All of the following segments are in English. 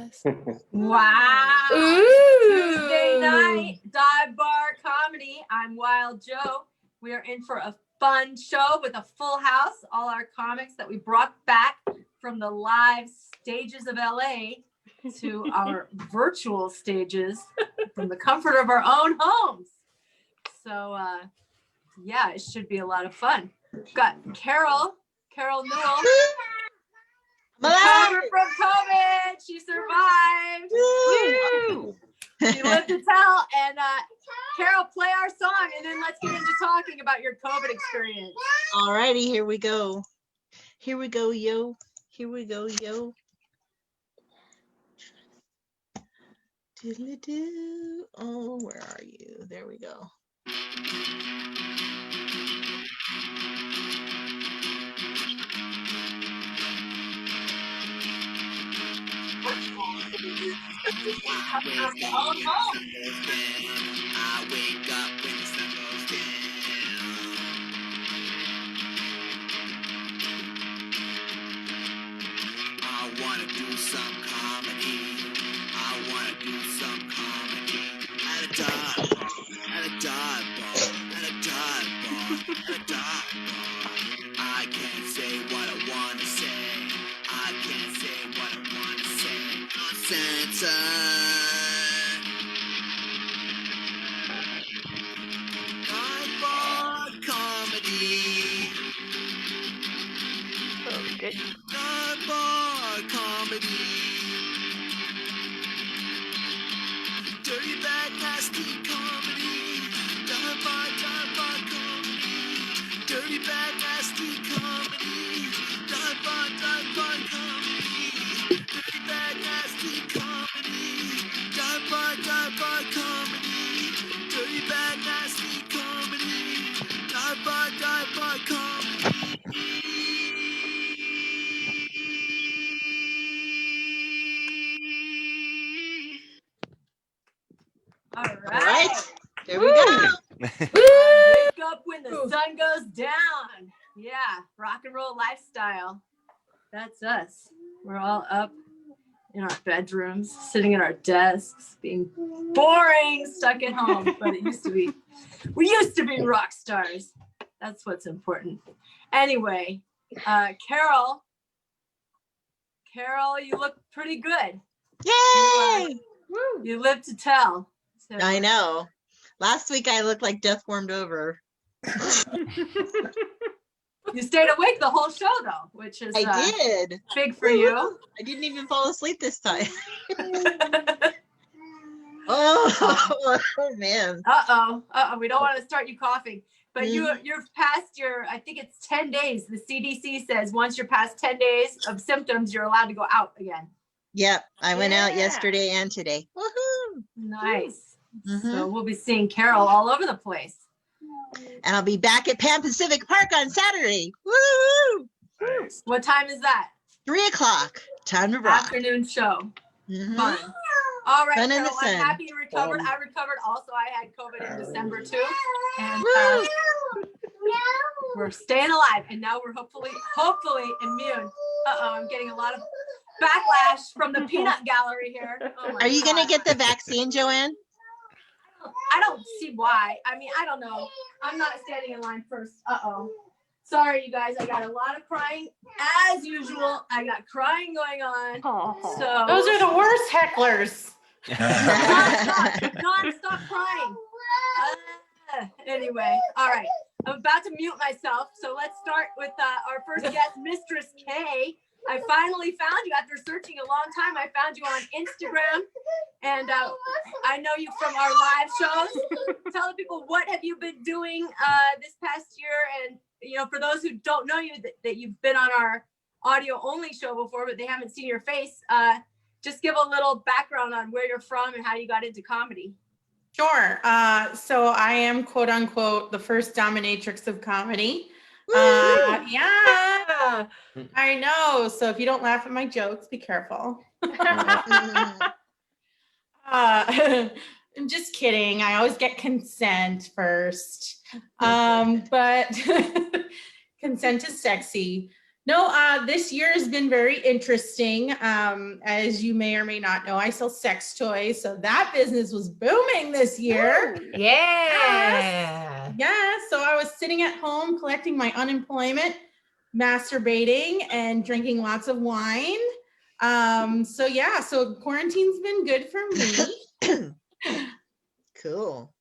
guess. Wow. Ooh. Tuesday night, dive bar comedy. I'm Wild Joe. We are in for a fun show with a full house. All our comics that we brought back from the live stages of LA to our virtual stages from the comfort of our own homes. So, yeah, it should be a lot of fun. We've got Carol Newell. Recovered from COVID. She survived. Woo! She lived to tell. And Carol, play our song, and then let's get into talking about your COVID experience. All righty, here we go. Here we go, yo. Here we go, yo. Diddly-doo. Oh, where are you? There we go. I wake up when the sun goes down. I wanna do some comedy. I wanna do some comedy. At a dive bar, at a dive bar, at a dive bar, at a dive bar. I can't say what I wanna say. I can't say what I wanna say. Santa. Good. Dive bar comedy. Dirty, bad, nasty comedy. Dive bar comedy. Dirty, bad, nasty comedy. Dive bar comedy. Dirty, bad, nasty comedy. Dive bar comedy. Dirty, bad, nasty comedy. Dive bar comedy. All All right. right, there we go. Wake up when the sun goes down. Yeah, rock and roll lifestyle. That's us. We're all up in our bedrooms, sitting at our desks, being boring, stuck at home. But we used to be rock stars. That's what's important. Anyway, Carol, you look pretty good. Yay! You live to tell. So, I know. Last week I looked like death warmed over. you stayed awake the whole show, though, which is I did. big for you. I didn't even fall asleep this time. Oh man. Uh-oh. We don't want to start you coughing. But you're past I think it's 10 days. The CDC says once you're past 10 days of symptoms, you're allowed to go out again. Yep, I went out yesterday and today. Woohoo! Nice. So we'll be seeing Carol all over the place. And I'll be back at Pan Pacific Park on Saturday. Woo! What time is that? 3 o'clock. Time to rock. Afternoon show. Fun. All right, Fun in Carol, the I'm sun. happy you recovered. I recovered also. I had COVID in December too. And we're staying alive. And now we're hopefully immune. I'm getting a lot of backlash from the peanut gallery here. Oh my Are you going to God. get the vaccine, Joanne? I don't see why. I mean, I don't know. I'm not standing in line first. Sorry, you guys. I got a lot of crying as usual. I got crying going on. So Those are the worst hecklers. non-stop crying. Anyway, all right. I'm about to mute myself. So let's start with our first guest, Mistress K. I finally found you after searching a long time. I found you on Instagram, and I know you from our live shows. Tell the people, what have you been doing this past year? And for those who don't know you, that you've been on our audio only show before, but they haven't seen your face. Just give a little background on where you're from and how you got into comedy. Sure. So I am quote unquote the first dominatrix of comedy. Yeah, I know. So if you don't laugh at my jokes, be careful. I'm just kidding. I always get consent first. But consent is sexy. No, this year has been very interesting. As you may or may not know, I sell sex toys. So that business was booming this year. Yeah. Yeah. So I was sitting at home collecting my unemployment, masturbating and drinking lots of wine. So quarantine's been good for me. Cool.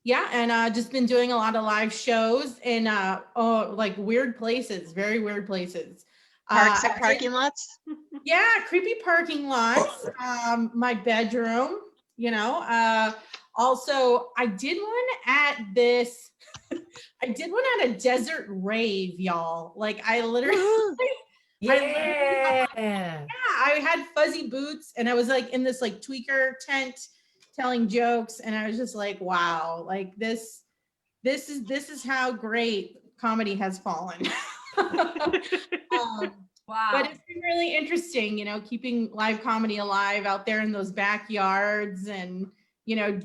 Yeah, and just been doing a lot of live shows in like weird places, very weird places. Parks and parking lots. Yeah, creepy parking lots. My bedroom, also I did one at this I did one at a desert rave, y'all. Like I literally Yeah. I had fuzzy boots and I was like in this like tweaker tent telling jokes, and I was just like, wow, like this is how great comedy has fallen. Wow. But it's been really interesting, keeping live comedy alive out there in those backyards and,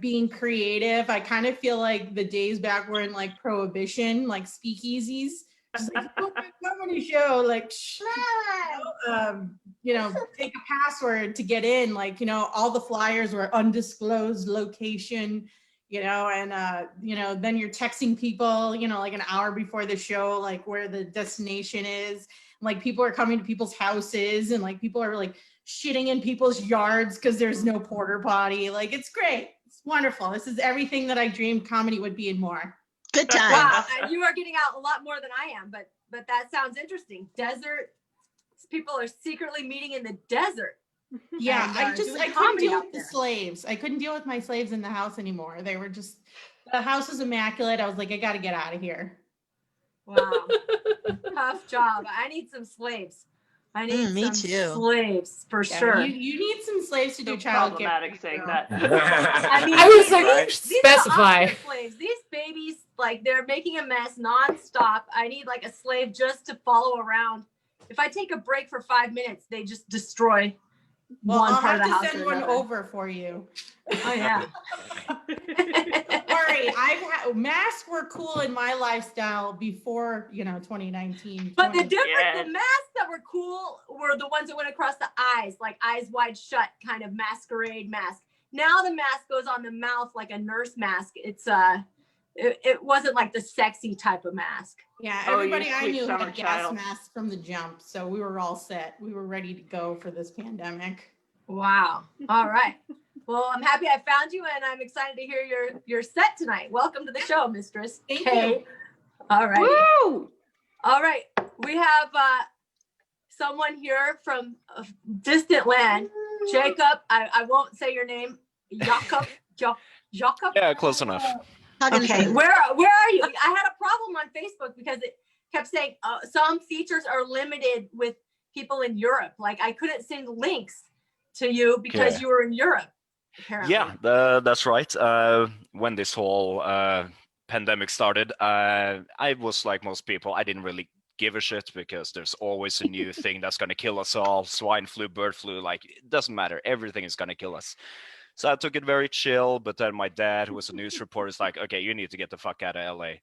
being creative. I kind of feel like the days back were in like prohibition, like speakeasies. Just like, oh, my comedy show, like, take a password to get in. Like, all the flyers were undisclosed location, and then you're texting people, like an hour before the show, like where the destination is. Like people are coming to people's houses, and like people are like shitting in people's yards because there's no porter potty. Like it's great. It's wonderful. This is everything that I dreamed comedy would be and more. Good time. Wow, you are getting out a lot more than I am, but that sounds interesting. Desert people are secretly meeting in the desert. Yeah, And, I doing couldn't comedy deal out with the there. slaves. I couldn't deal with my slaves in the house anymore. They were just, the house was immaculate. I was like, I got to get out of here. Wow, tough job. I need some slaves. I need me some too. slaves for Yeah, sure. You need some slaves to do So childcare. problematic saying that. I mean, I was like, these specify. are Oscar slaves. These babies, like they're making a mess nonstop. I need like a slave just to follow around. If I take a break for 5 minutes, they just destroy Well, one I'll part have of the to house send or one another. over for you. Oh yeah. Sorry, masks were cool in my lifestyle before, 2019. But the 20. difference, Yes. the masks that were cool were the ones that went across the eyes, like eyes wide shut kind of masquerade mask. Now the mask goes on the mouth like a nurse mask. It's it wasn't like the sexy type of mask. Yeah, Oh, you everybody I sweet knew summer had gas child. masks from the jump, so we were all set. We were ready to go for this pandemic. Wow. All right. Well, I'm happy I found you, and I'm excited to hear your set tonight. Welcome to the show, Mistress Thank K. you. All right. Woo! All right. We have someone here from a distant land. Jacob, I won't say your name. Jacob. Jacob? Yeah, close enough. Okay. Where are you? I had a problem on Facebook because it kept saying some features are limited with people in Europe. Like I couldn't send links to you because Okay. you were in Europe. Apparently. Yeah, that's right. When this whole pandemic started, I was like most people. I didn't really give a shit because there's always a new thing that's gonna kill us all. Swine flu, bird flu, like it doesn't matter. Everything is gonna kill us. So I took it very chill. But then my dad, who was a news reporter, is like, "Okay, you need to get the fuck out of LA."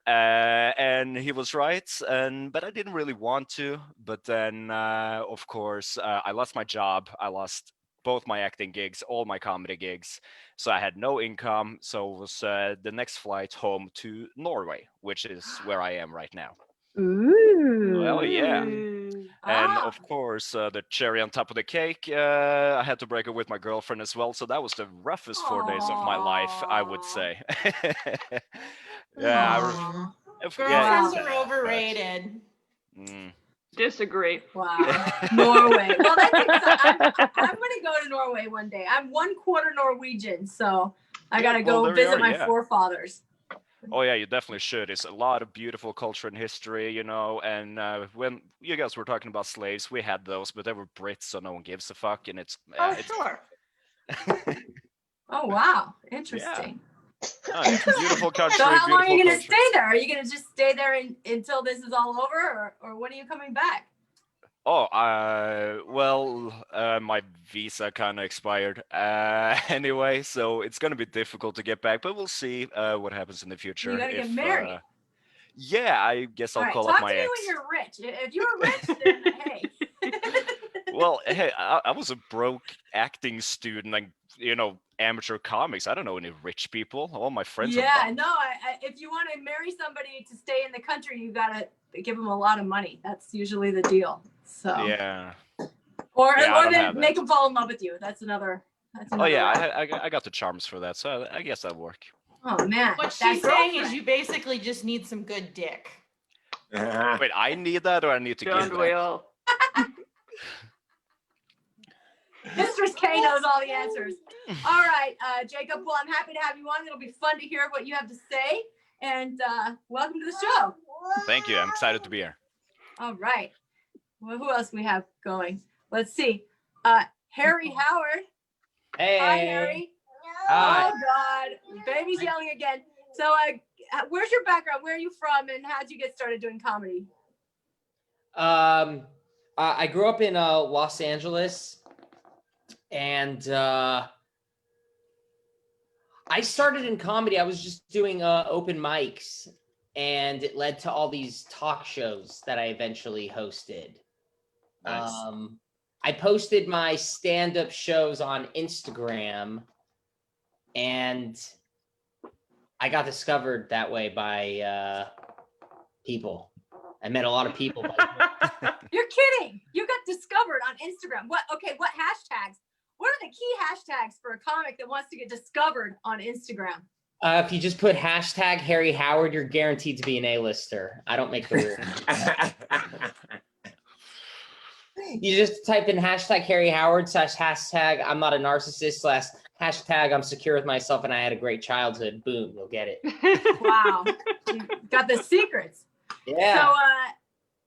And he was right, but I didn't really want to. But then, of course, I lost my job. I lost both my acting gigs, all my comedy gigs. So I had no income. So it was the next flight home to Norway, which is where I am right now. Ooh. Well, yeah. Mm. And Ah. of course, the cherry on top of the cake, I had to break up with my girlfriend as well. So that was the roughest 4 days of my life, I would Aw. say. Yeah, Aw. Girlfriends it's are sad, but- overrated. Mm. Disagree. Wow. Norway. Well, I'm going to go to Norway one day. I'm 1/4 Norwegian, so I Yeah, got to well, go there you visit are, my yeah. forefathers. Oh yeah, you definitely should. It's a lot of beautiful culture and history, and when you guys were talking about slaves, we had those, but they were Brits, so no one gives a fuck, and it's Oh, it's sure. Oh, wow. Interesting. beautiful country, So how long are you beautiful going to culture. stay there? Are you going to just stay there until this is all over, or when are you coming back? Oh, my visa kind of expired anyway, so it's gonna be difficult to get back, but we'll see what happens in the future. You got to get married. Yeah, I guess All I'll right, call talk up to my me ex. when you're rich. If you're rich, then hey. Well, hey, I was a broke acting student, like, amateur comics. I don't know any rich people. All my friends are Yeah, bums. no. If you want to marry somebody to stay in the country, you gotta give them a lot of money. That's usually the deal. So. Yeah. Or Yeah, I don't then have make that. them fall in love with you. That's another. Oh yeah, route. I got the charms for that, so I guess that'll work. Oh man. What that she's saying is girlfriend. you basically just need some good dick. Wait, I need that, or I need to give Don't we that? all? Mistress K knows all the answers. All right, Jacob. Well, I'm happy to have you on. It'll be fun to hear what you have to say. And welcome to the show. Thank you. I'm excited to be here. All right. Well, who else we have going? Let's see. Harry Howard. Hey. Hi, Harry. Hi. Oh God, baby's yelling again. So, where's your background? Where are you from, and how'd you get started doing comedy? I grew up in Los Angeles, and I started in comedy. I was just doing open mics, and it led to all these talk shows that I eventually hosted. Nice. I posted my stand-up shows on Instagram, and I got discovered that way by people. I met a lot of people. You're kidding. You got discovered on Instagram. What hashtags? What are the key hashtags for a comic that wants to get discovered on Instagram? If you just put hashtag Harry Howard, you're guaranteed to be an A-lister. I don't make the rules. You just type in hashtag Harry Howard / hashtag I'm not a narcissist / hashtag I'm secure with myself and I had a great childhood. Boom, you'll get it. Wow. You got the secrets. Yeah.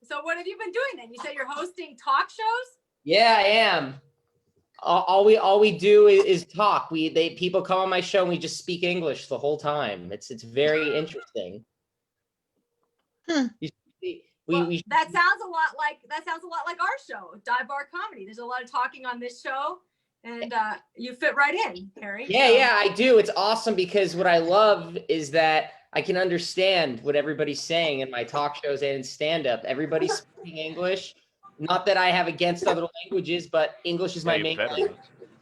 So what have you been doing then? You said you're hosting talk shows? Yeah, I am. All we do is talk. People come on my show and we just speak English the whole time. It's very interesting. That sounds a lot like our show, Dive Bar Comedy. There's a lot of talking on this show, and you fit right in, Harry. Yeah, I do. It's awesome because what I love is that I can understand what everybody's saying in my talk shows and in stand-up. Everybody's speaking English. Not that I have against other languages, but English is my main language.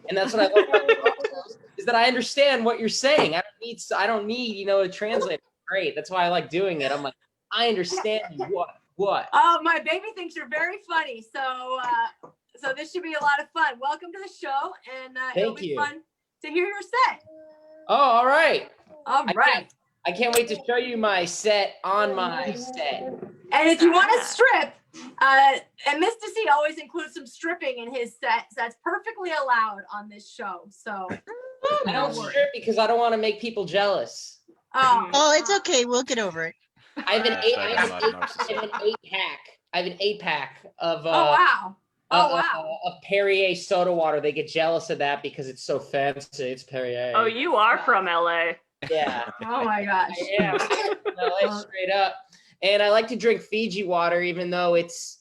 And that's what I love about talk shows, is that I understand what you're saying. I don't need a translator. Great. That's why I like doing it. I'm like, I understand what? Oh, my baby thinks you're very funny. So this should be a lot of fun. Welcome to the show, and it'll be fun to hear your set. Oh, all right. All right. I can't wait to show you my set on my set. And if you want to strip, and Mista See always includes some stripping in his set, so that's perfectly allowed on this show. So I don't strip because I don't want to make people jealous. Oh, it's okay. We'll get over it. I have an eight pack of of Perrier soda water. They get jealous of that because it's so fancy. It's Perrier. Oh, you are from LA. Yeah. Oh my gosh. Yeah. LA straight up. And I like to drink Fiji water, even though it's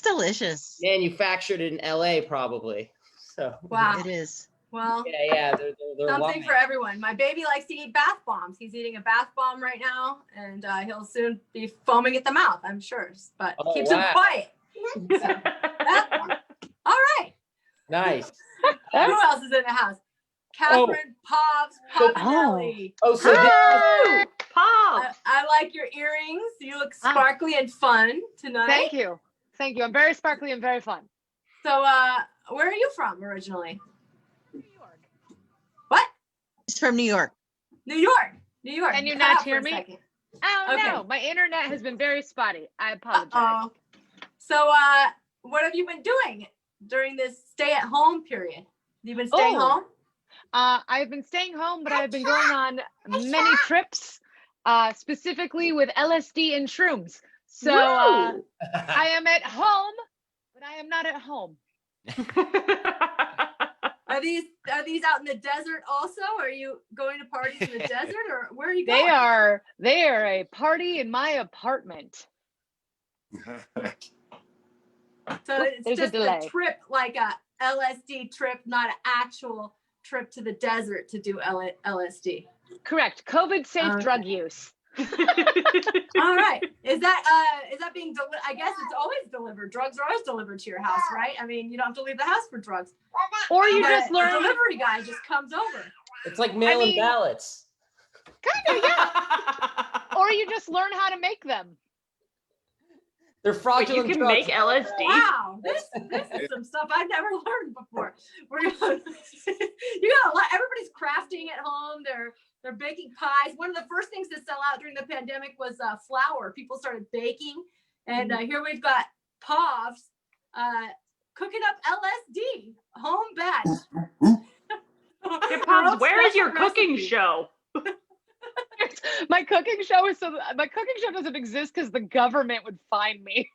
delicious. Manufactured in LA, probably. So wow, it is. Well, yeah, they're something for everyone. My baby likes to eat bath bombs. He's eating a bath bomb right now, and he'll soon be foaming at the mouth, I'm sure. But keeps him quiet. Bath bomb. All right. Nice. Who else is in the house? Catherine Povinelli. I like your earrings. You look sparkly and fun tonight. Thank you. I'm very sparkly and very fun. So, where are you from originally? New York. What? He's from New York. New York. Can you not hear me? Oh, no. My internet has been very spotty. I apologize. So, what have you been doing during this stay-at-home period? Have you been staying home? I've been staying home, but I've been going on many trips, specifically with LSD and shrooms. So I am at home, but I am not at home. Are these out in the desert also? Are you going to parties in the desert, or where are you going? They are a party in my apartment. So it's just a trip, like a LSD trip, not an actual trip to the desert to do LSD. Correct. COVID safe drug use. All right. Is that being delivered? I guess it's always delivered. Drugs are always delivered to your house, right? I mean, you don't have to leave the house for drugs. Or you But just a learn. delivery guy just comes over. It's like mailing mean- ballots. Kind of, yeah. Or you just learn how to make them. They're But you fraudulent can drugs. make LSD. Wow, this is some stuff I've never learned before. You gotta let everybody's crafting at home. They're baking pies. One of the first things to sell out during the pandemic was flour. People started baking, and here we've got Povs cooking up LSD, home batch. Hey, Pops, where is your cooking recipe. show? My cooking show doesn't exist because the government would find me.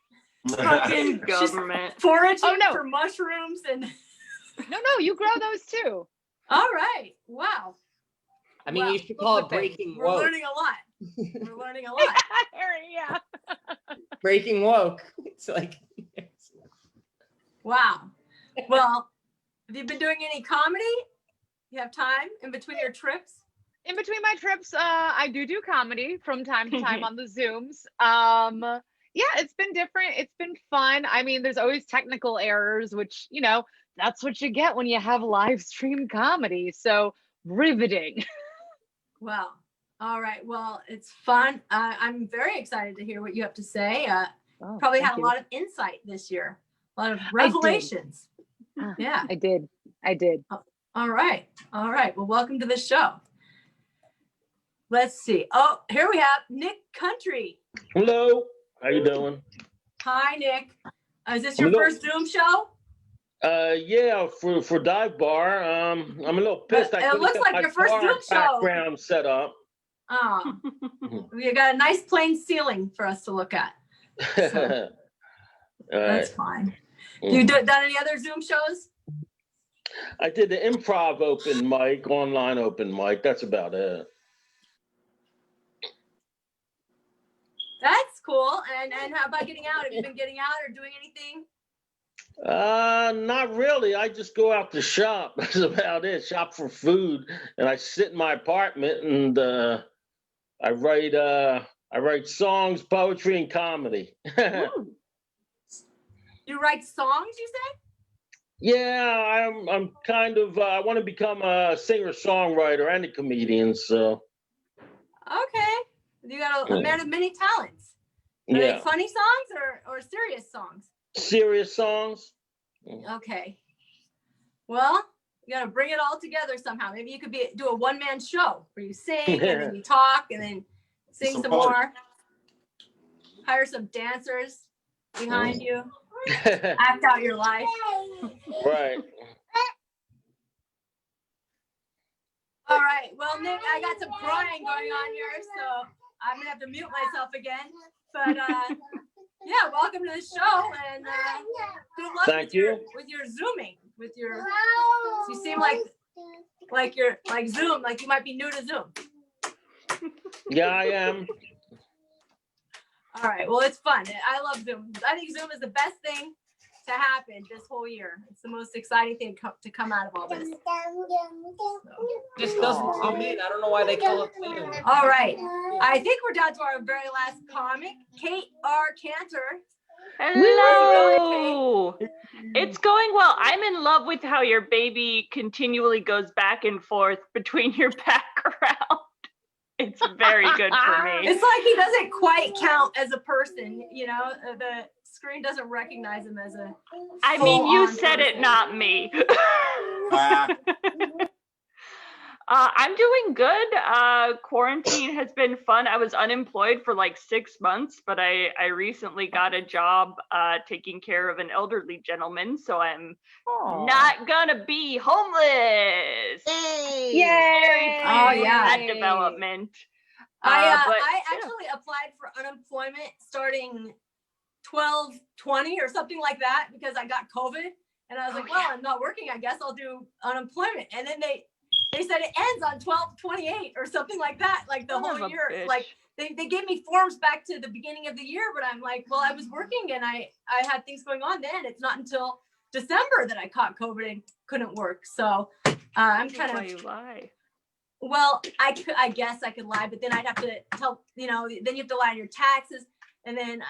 Fucking government. Foraging Oh, no. for mushrooms and. No, you grow those too. All right. Wow. I mean, Well, you should call it look, babe, breaking We're woke. learning a lot. We're learning a lot. Yeah. Breaking woke. It's like. Wow. Well, have you been doing any comedy? You have time in between your trips? In between my trips, I do comedy from time to time on the Zooms. Yeah, it's been different. It's been fun. I mean, there's always technical errors, which, that's what you get when you have live stream comedy. So riveting. Well, all right. Well, it's fun. I'm very excited to hear what you have to say. Oh, Probably thank had a you. lot of insight this year, a lot of revelations. Yeah. I did. All right. All right. Well, welcome to the show. Let's see. Oh, here we have Nick Country. Hello, how you doing? Hi, Nick. Is this your Hello. first Zoom show? Yeah, for dive bar. I'm a little pissed. It couldn't looks get like my your first bar Zoom show. background set up. Oh, you got a nice plain ceiling for us to look at. So, All that's right. fine. You done any other Zoom shows? I did the improv open mic, online open mic. That's about it. That's cool. And how about getting out? Have you been getting out or doing anything? Not really. I just go out to shop. That's about it. Shop for food, and I sit in my apartment and I write songs, poetry, and comedy. You write songs, you say? Yeah, I'm kind of I want to become a singer-songwriter and a comedian. So Okay. You got a man of many talents. Are they yeah, funny songs or serious songs? serious songs. Okay. Well, you got to bring it all together somehow. Maybe you could do a one-man show where you sing and then you talk and then sing some more. Hire some dancers behind you. Act out your life. Right. All right. Well, Nick, I got some crying going on here, so I'm gonna have to mute myself again. But yeah, welcome to the show, and good luck Thank you. with your zooming. With your, you seem like you're like Zoom, like you might be new to Zoom. Yeah, I am. All right. Well, it's fun. I love Zoom. I think Zoom is the best thing to happen this whole year. It's the most exciting thing to come out of all this. Just doesn't zoom in. I don't know why they call it Zoom. All right. I think we're down to our very last comic, Kate R Canter. Hello. It's going well. I'm in love with how your baby continually goes back and forth between your background. It's very good for me. It's like he doesn't quite count as a person, the screen doesn't recognize him as a I mean, you full-on said it, person. not me. I'm doing good. Quarantine has been fun. I was unemployed for like 6 months, but I recently got a job taking care of an elderly gentleman, so I'm not gonna be homeless. Yay! Very Oh, pleased with yeah. that development. I actually applied for unemployment starting 12/20 or something like that because I got COVID, and I was like, well, I'm not working. I guess I'll do unemployment. And then they said it ends on 12/28 or something like that, like the whole year. Bitch. Like they gave me forms back to the beginning of the year, but I'm like, well, I was working and I had things going on then. It's not until December that I caught COVID and couldn't work. So I'm kind Why of you lie. Well, I guess I could lie, but then I'd have to tell, then you have to lie on your taxes, and then,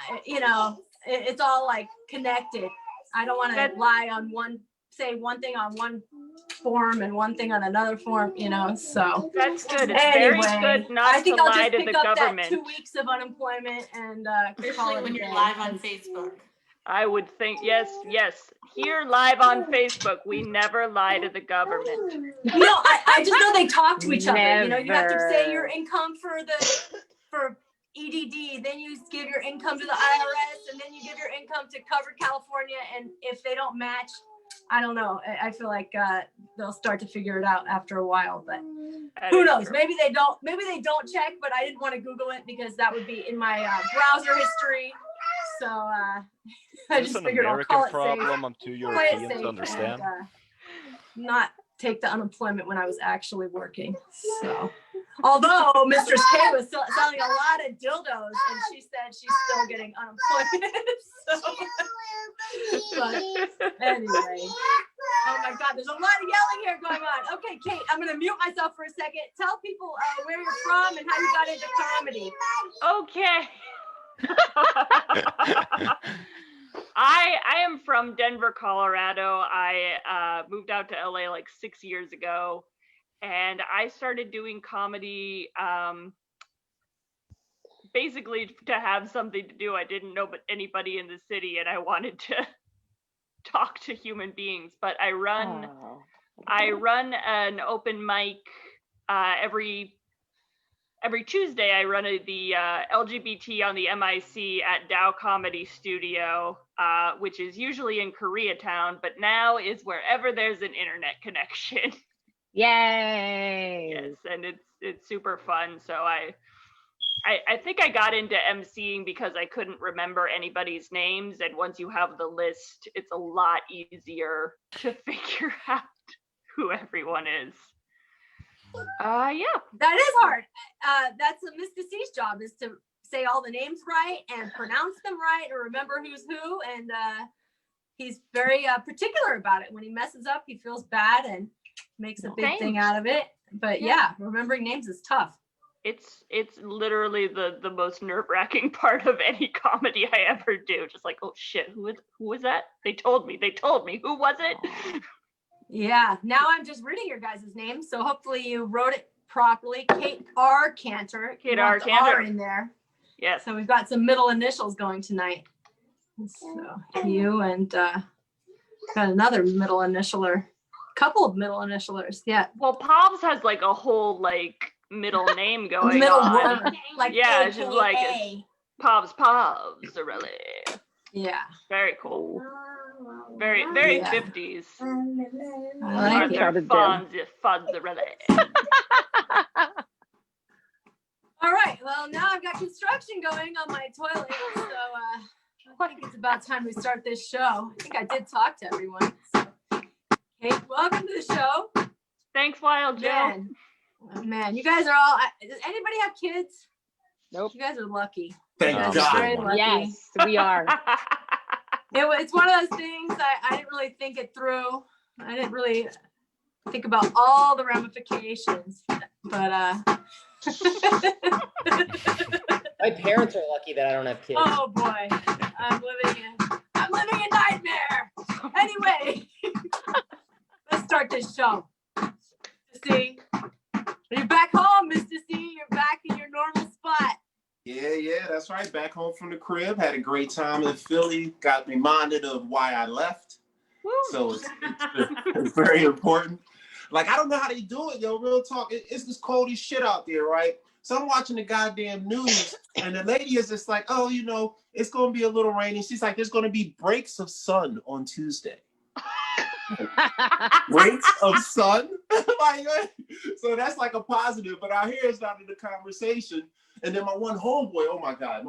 it's all like connected. I don't want to lie on say one thing on one form and one thing on another form, so. That's good. It's Anyway, very good not I think to I'll lie just to pick the up government. that 2 weeks of unemployment and Especially when you're live on Facebook. I would think, yes. Here live on Facebook, we never lie to the government. I just know they talk to each other. You have to say your Never. income for EDD, then you give your income to the IRS, and then you give your income to Cover California. And if they don't match, I don't know. I feel like they'll start to figure it out after a while, but who knows? True. Maybe they don't check, but I didn't want to Google it because that would be in my browser history. So I It's just an figured I'll American call it safe. problem. I'm too Play it European safe to understand. and, not take the unemployment when I was actually working. So, although Mistress K was selling a lot of dildos, and she said she's still getting unemployment. But anyway, oh my God, there's a lot of yelling here going on. Okay, Kate, I'm gonna mute myself for a second. Tell people where you're from and how you got into comedy. Okay. I am from Denver, Colorado. I moved out to LA like 6 years ago, and I started doing comedy basically to have something to do. I didn't know anybody in the city, and I wanted to talk to human beings. But I run an open mic every Tuesday. I run the LGBT on the MIC at Dow Comedy Studio, which is usually in Koreatown, but now is wherever there's an internet connection. Yay! Yes, and it's super fun. So I think I got into emceeing because I couldn't remember anybody's names, and once you have the list, it's a lot easier to figure out who everyone is. Yeah. That is hard. That's a Mista See's job, is to say all the names right and pronounce them right and remember who's who. And he's very particular about it. When he messes up, he feels bad and makes a big thing out of it. But yeah, remembering names is tough. It's literally the most nerve-wracking part of any comedy I ever do. Just like, oh shit, who was that? They told me. Who was it? Yeah, now I'm just reading your guys' names, so hopefully you wrote it properly. Kate R Canter. Kate R Canter. R in there. Yes. So we've got some middle initials going tonight. So you and got another middle initialer, couple of middle initialers. Yeah. Well, Pobs has like a whole like middle name going middle on. word, like yeah, AKA. she's like Pobs, really. Yeah. Very cool. Very Yeah. 50s. I like it. Fonz, really. All right. Well, now I've got construction going on my toilet, so I think it's about time we start this show. I think I did talk to everyone. So. Kate, welcome to the show. Thanks, Wild Joe. Man, you guys are all. Does anybody have kids? Nope. You guys are lucky. Thank you guys God. are very lucky. Yes, we are. It's one of those things I didn't really think it through. I didn't really think about all the ramifications, but My parents are lucky that I don't have kids. oh boy, I'm living a nightmare. Anyway, let's start this show. See, you're back home, Mr. C. You're back in your normal spot. Yeah, that's right. Back home from the crib. Had a great time in Philly. Got reminded of why I left. Woo. So it's very important. Like, I don't know how they do it, yo. Real talk. It's this cold as shit out there, right? So I'm watching the goddamn news, and the lady is just like, oh, it's going to be a little rainy. She's like, there's going to be breaks of sun on Tuesday. Breaks of sun? Like, so that's like a positive, but out here it's not in the conversation. And then my one homeboy, oh my God,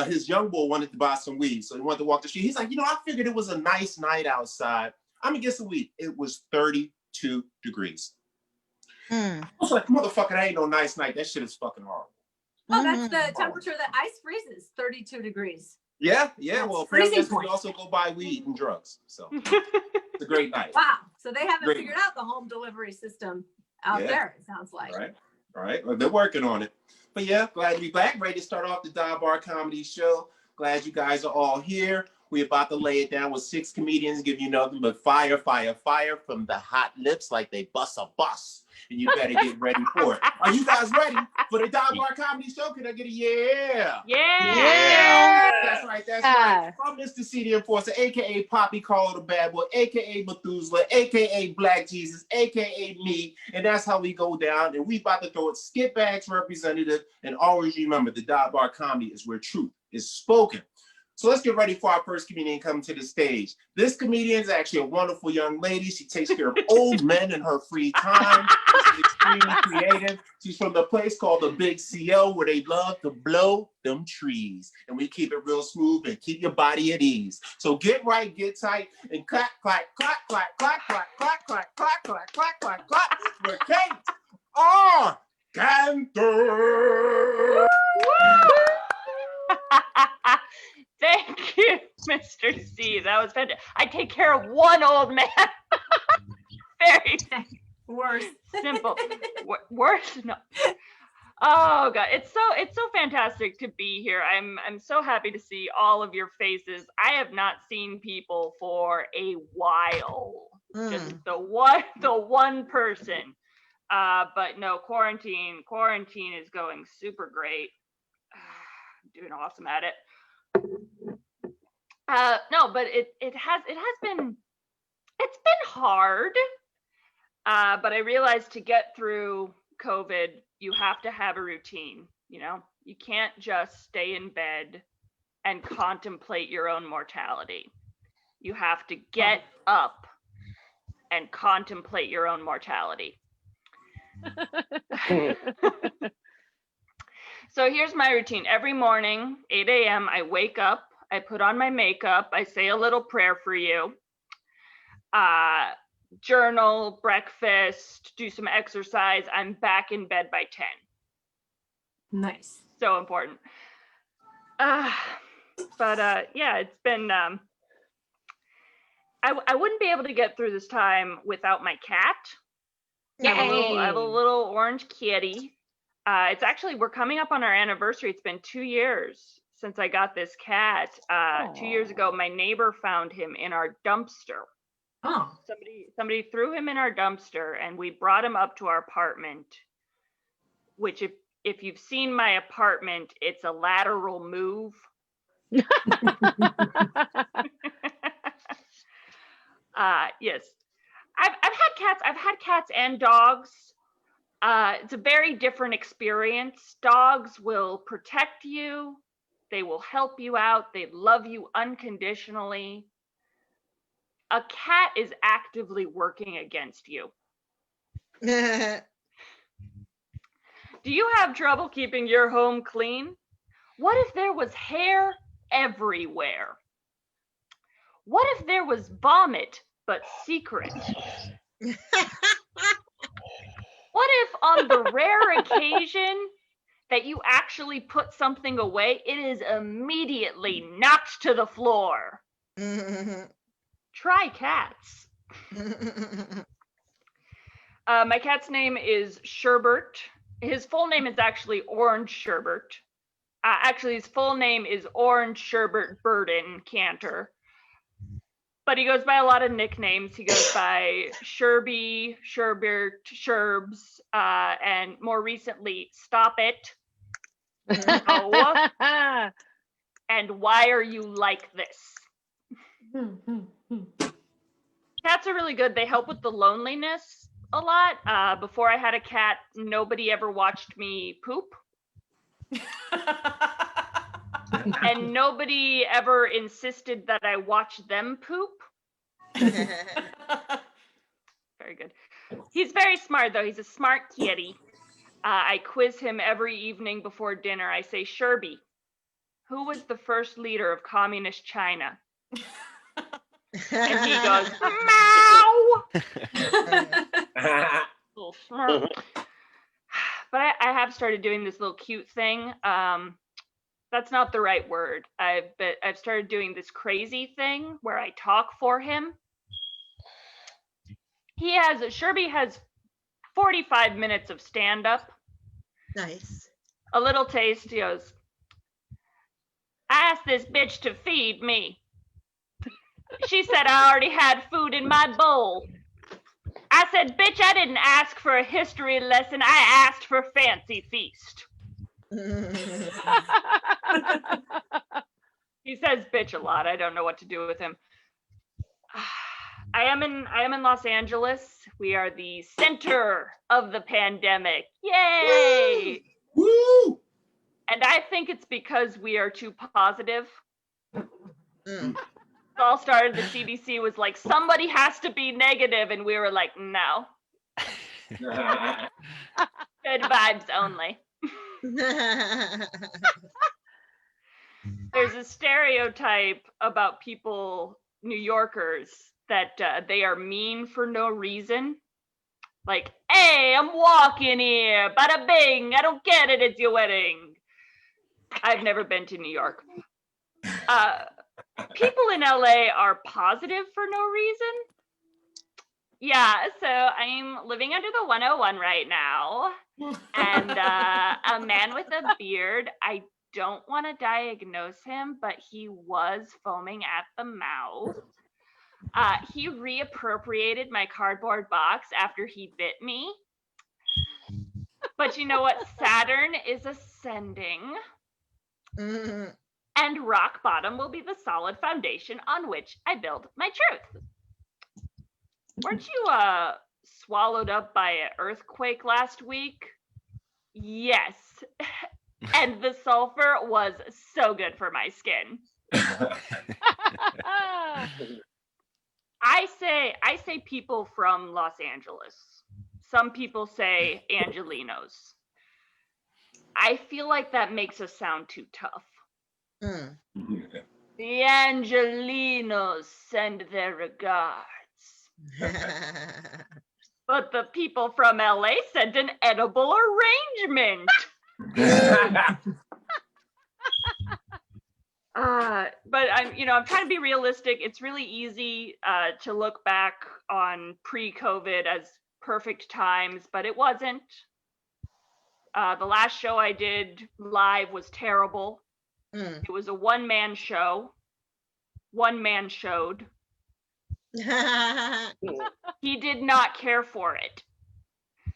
his young boy wanted to buy some weed. So he wanted to walk the street. He's like, I figured it was a nice night outside. I'm gonna get some weed. It was 32 degrees. I was like, motherfucker, that ain't no nice night. That shit is fucking horrible. Oh, that's the temperature that ice freezes, 32 degrees. Yeah. Well, apparently freezing we point. also go buy weed and drugs. So it's a great night. Wow. So they haven't Great. figured out the home delivery system. out Yeah. there, it sounds like. All right. Well, they're working on it. But yeah, glad to be back. Ready to start off the Dive Bar Comedy Show. Glad you guys are all here. We're about to lay it down with 6 comedians, give you nothing but fire, fire, fire from the hot lips like they bust a bus. And you better get ready for it. Are you guys ready for the Dive Bar Comedy Show? Can I get a yeah? Yeah. That's right. That's right. I'm Mista See the Enforcer, aka Poppy Carlo the Bad Boy, aka Methuselah, aka Black Jesus, aka me. And that's how we go down. And we about to throw it Skip Bags representative. And always remember, the Dive Bar Comedy is where truth is spoken. So let's get ready for our first comedian coming to the stage. This comedian is actually a wonderful young lady. She takes care of old men in her free time. She's extremely creative. She's from the place called the Big CL, where they love to blow them trees. And we keep it real smooth and keep your body at ease. So get right, get tight, and clap, clap, clap, clap, clap, clap, clap, clap, clap, clap, clap, clap, clap, for Kate R Canter. Thank you, Mr. C. That was fantastic. I take care of one old man. Very Worse. simple. Worse? No. Oh God, it's so fantastic to be here. I'm so happy to see all of your faces. I have not seen people for a while. Just the one person. But no, quarantine is going super great. I'm doing awesome at it. No, but it's been hard. But I realized to get through COVID, you have to have a routine. You know, you can't just stay in bed and contemplate your own mortality. You have to get up and contemplate your own mortality. So here's my routine. Every morning, 8 a.m., I wake up, I put on my makeup, I say a little prayer for you, journal, breakfast, do some exercise. I'm back in bed by 10. Nice. So important. Yeah, it's been, I wouldn't be able to get through this time without my cat. I have a little orange kitty. It's actually, we're coming up on our anniversary. It's been 2 years since I got this cat. 2 years ago, my neighbor found him in our dumpster. Oh. Somebody threw him in our dumpster, and we brought him up to our apartment, which if you've seen my apartment, it's a lateral move. Yes. I've had cats. I've had cats and dogs. It's a very different experience. Dogs will protect you. They will help you out. They love you unconditionally. A cat is actively working against you. Do you have trouble keeping your home clean? What if there was hair everywhere? What if there was vomit, but secret? What if on the rare occasion that you actually put something away, it is immediately knocked to the floor? Try cats. My cat's name is Sherbert. His full name is actually Orange Sherbert. Actually, his full name is Orange Sherbert Burden Canter. But he goes by a lot of nicknames. He goes by Sherby, Sherbert, Sherbs, and more recently, Stop It. No. And Why Are You Like This? Cats are really good. They help with the loneliness a lot. Before I had a cat, nobody ever watched me poop. And nobody ever insisted that I watch them poop. Very good. He's very smart, though. He's a smart kitty. I quiz him every evening before dinner. I say, Sherby, who was the first leader of communist China? And he goes, Mao! Little smart. But I have started doing this little cute thing. That's not the right word. I've started doing this crazy thing where I talk for him. Sherby has 45 minutes of stand-up. Nice. A little taste. He goes, I asked this bitch to feed me. She said I already had food in my bowl. I said, bitch, I didn't ask for a history lesson. I asked for fancy feast. He says bitch a lot. I don't know what to do with him. I am in Los Angeles. We are the center of the pandemic. Yay! Woo! And I think it's because we are too positive. Mm. It all started, the CDC was like, somebody has to be negative, and we were like, no. Good vibes only. There's a stereotype about people, New Yorkers, that they are mean for no reason. Like, hey, I'm walking here, bada bing, I don't get it, it's your wedding. I've never been to New York. People in LA are positive for no reason. Yeah, so I'm living under the 101 right now. And a man with a beard, I don't want to diagnose him, but he was foaming at the mouth. He reappropriated my cardboard box after he bit me. But you know what? Saturn is ascending. Mm. And rock bottom will be the solid foundation on which I build my truth. Weren't you swallowed up by an earthquake last week? Yes. And the sulfur was so good for my skin. I say people from Los Angeles. Some people say Angelinos. I feel like that makes us sound too tough. Mm. The Angelinos send their regards. But the people from LA sent an edible arrangement. But I'm trying to be realistic. It's really easy to look back on pre-COVID as perfect times, but it wasn't. The last show I did live was terrible. Mm. It was a one-man show. One man showed. He did not care for it.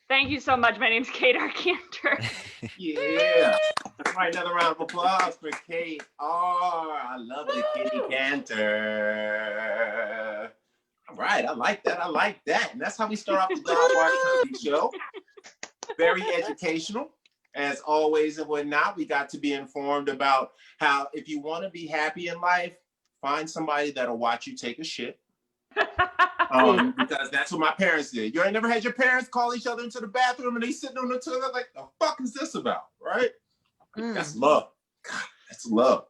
Thank you so much. My name's Kate R Canter. Yeah. All right, another round of applause for Kate R. I love the Kitty Canter. All right, I like that. And that's how we start off the Dog Bar Comedy Show. Very educational. As always and whatnot, we got to be informed about how if you want to be happy in life, find somebody that'll watch you take a shit. Because that's what my parents did. You ain't never had your parents call each other into the bathroom and they sitting on the toilet like, the fuck is this about, right? That's love. God, that's love.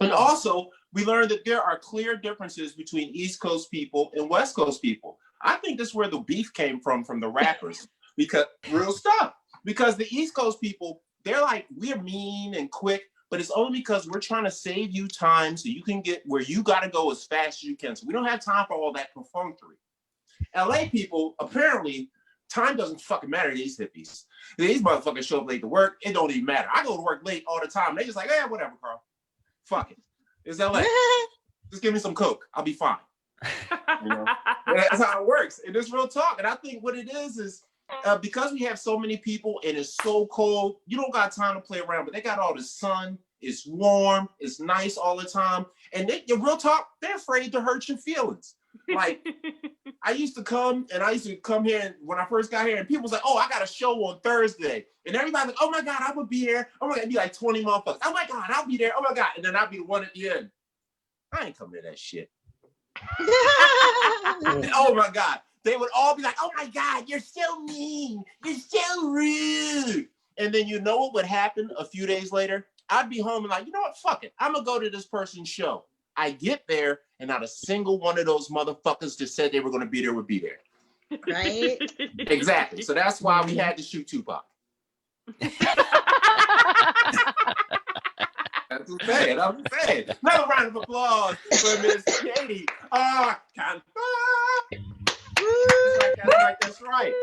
And also, we learned that there are clear differences between East Coast people and West Coast people. I think this is where the beef came from the rappers. Because, real stuff. Because the East Coast people, they're like, we're mean and quick, but it's only because we're trying to save you time so you can get where you got to go as fast as you can. So we don't have time for all that perfunctory. LA people, apparently, time doesn't fucking matter to these hippies. These motherfuckers show up late to work. It don't even matter. I go to work late all the time. They just like, whatever, Carl. Fuck it. It's LA. Just give me some Coke. I'll be fine. You know? That's how it works. And it's real talk. And I think what it is because we have so many people and it's so cold, you don't got time to play around, but they got all the sun, it's warm, it's nice all the time. And real talk, they're afraid to hurt your feelings. Like, I used to come here and when I first got here and people was like, oh, I got a show on Thursday. And everybody's like, oh my God, I'm gonna be here. Oh my God, it'd be like 20 motherfuckers. Oh my God, I'll be there. Oh my God. And then I'll be the one at the end. I ain't coming to that shit. Oh my God. They would all be like, oh my God, you're so mean. You're so rude. And then you know what would happen a few days later? I'd be home and like, you know what? Fuck it. I'm going to go to this person's show. I get there and not a single one of those motherfuckers that said they were going to be there would be there. Right? Exactly. So that's why we had to shoot Tupac. That's what I'm saying. Another round of applause for Miss Katie R Canter. That's right.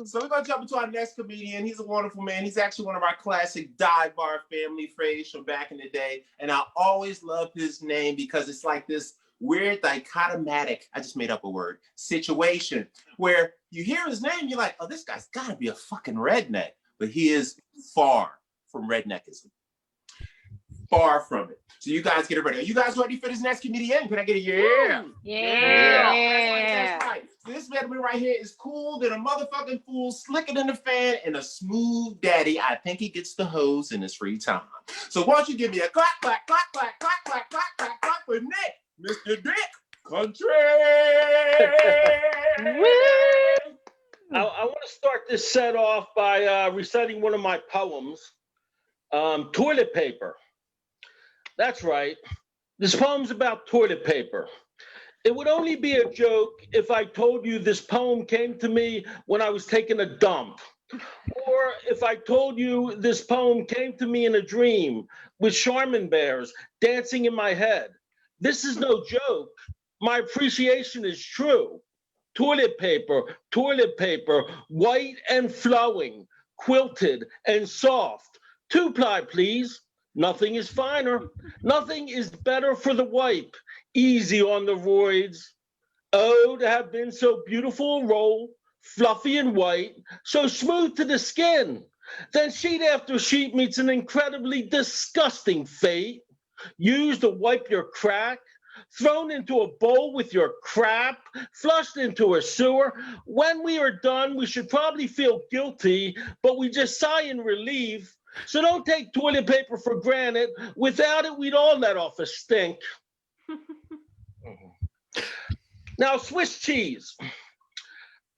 So we're gonna jump into our next comedian. He's a wonderful man. He's actually one of our classic dive bar family phrase from back in the day. And I always love his name because it's like this weird dichotomatic, I just made up a word, situation where you hear his name, you're like, oh, this guy's gotta be a fucking redneck. But he is far from redneckism. Far from it. So you guys get it ready. Are you guys ready for this next comedian? Can I get a yeah? Yeah. That's right. So this gentleman right here is cool than a motherfucking fool, slicker than a fan, and a smooth daddy. I think he gets the hose in his free time. So why don't you give me a clap, clap, clap, clap, clap, clap, clap, clap, clap for Nick, Mr. Dick Country. I want to start this set off by reciting one of my poems, Toilet Paper. That's right. This poem's about toilet paper. It would only be a joke if I told you this poem came to me when I was taking a dump. Or if I told you this poem came to me in a dream with Charmin bears dancing in my head. This is no joke. My appreciation is true. Toilet paper, white and flowing, quilted and soft. 2-ply, please. Nothing is finer. Nothing is better for the wipe. Easy on the roids. Oh, to have been so beautiful a roll, fluffy and white, so smooth to the skin. Then sheet after sheet meets an incredibly disgusting fate. Used to wipe your crack, thrown into a bowl with your crap, flushed into a sewer. When we are done, we should probably feel guilty, but we just sigh in relief. So don't take toilet paper for granted. Without it, we'd all let off a stink. Now, Swiss cheese.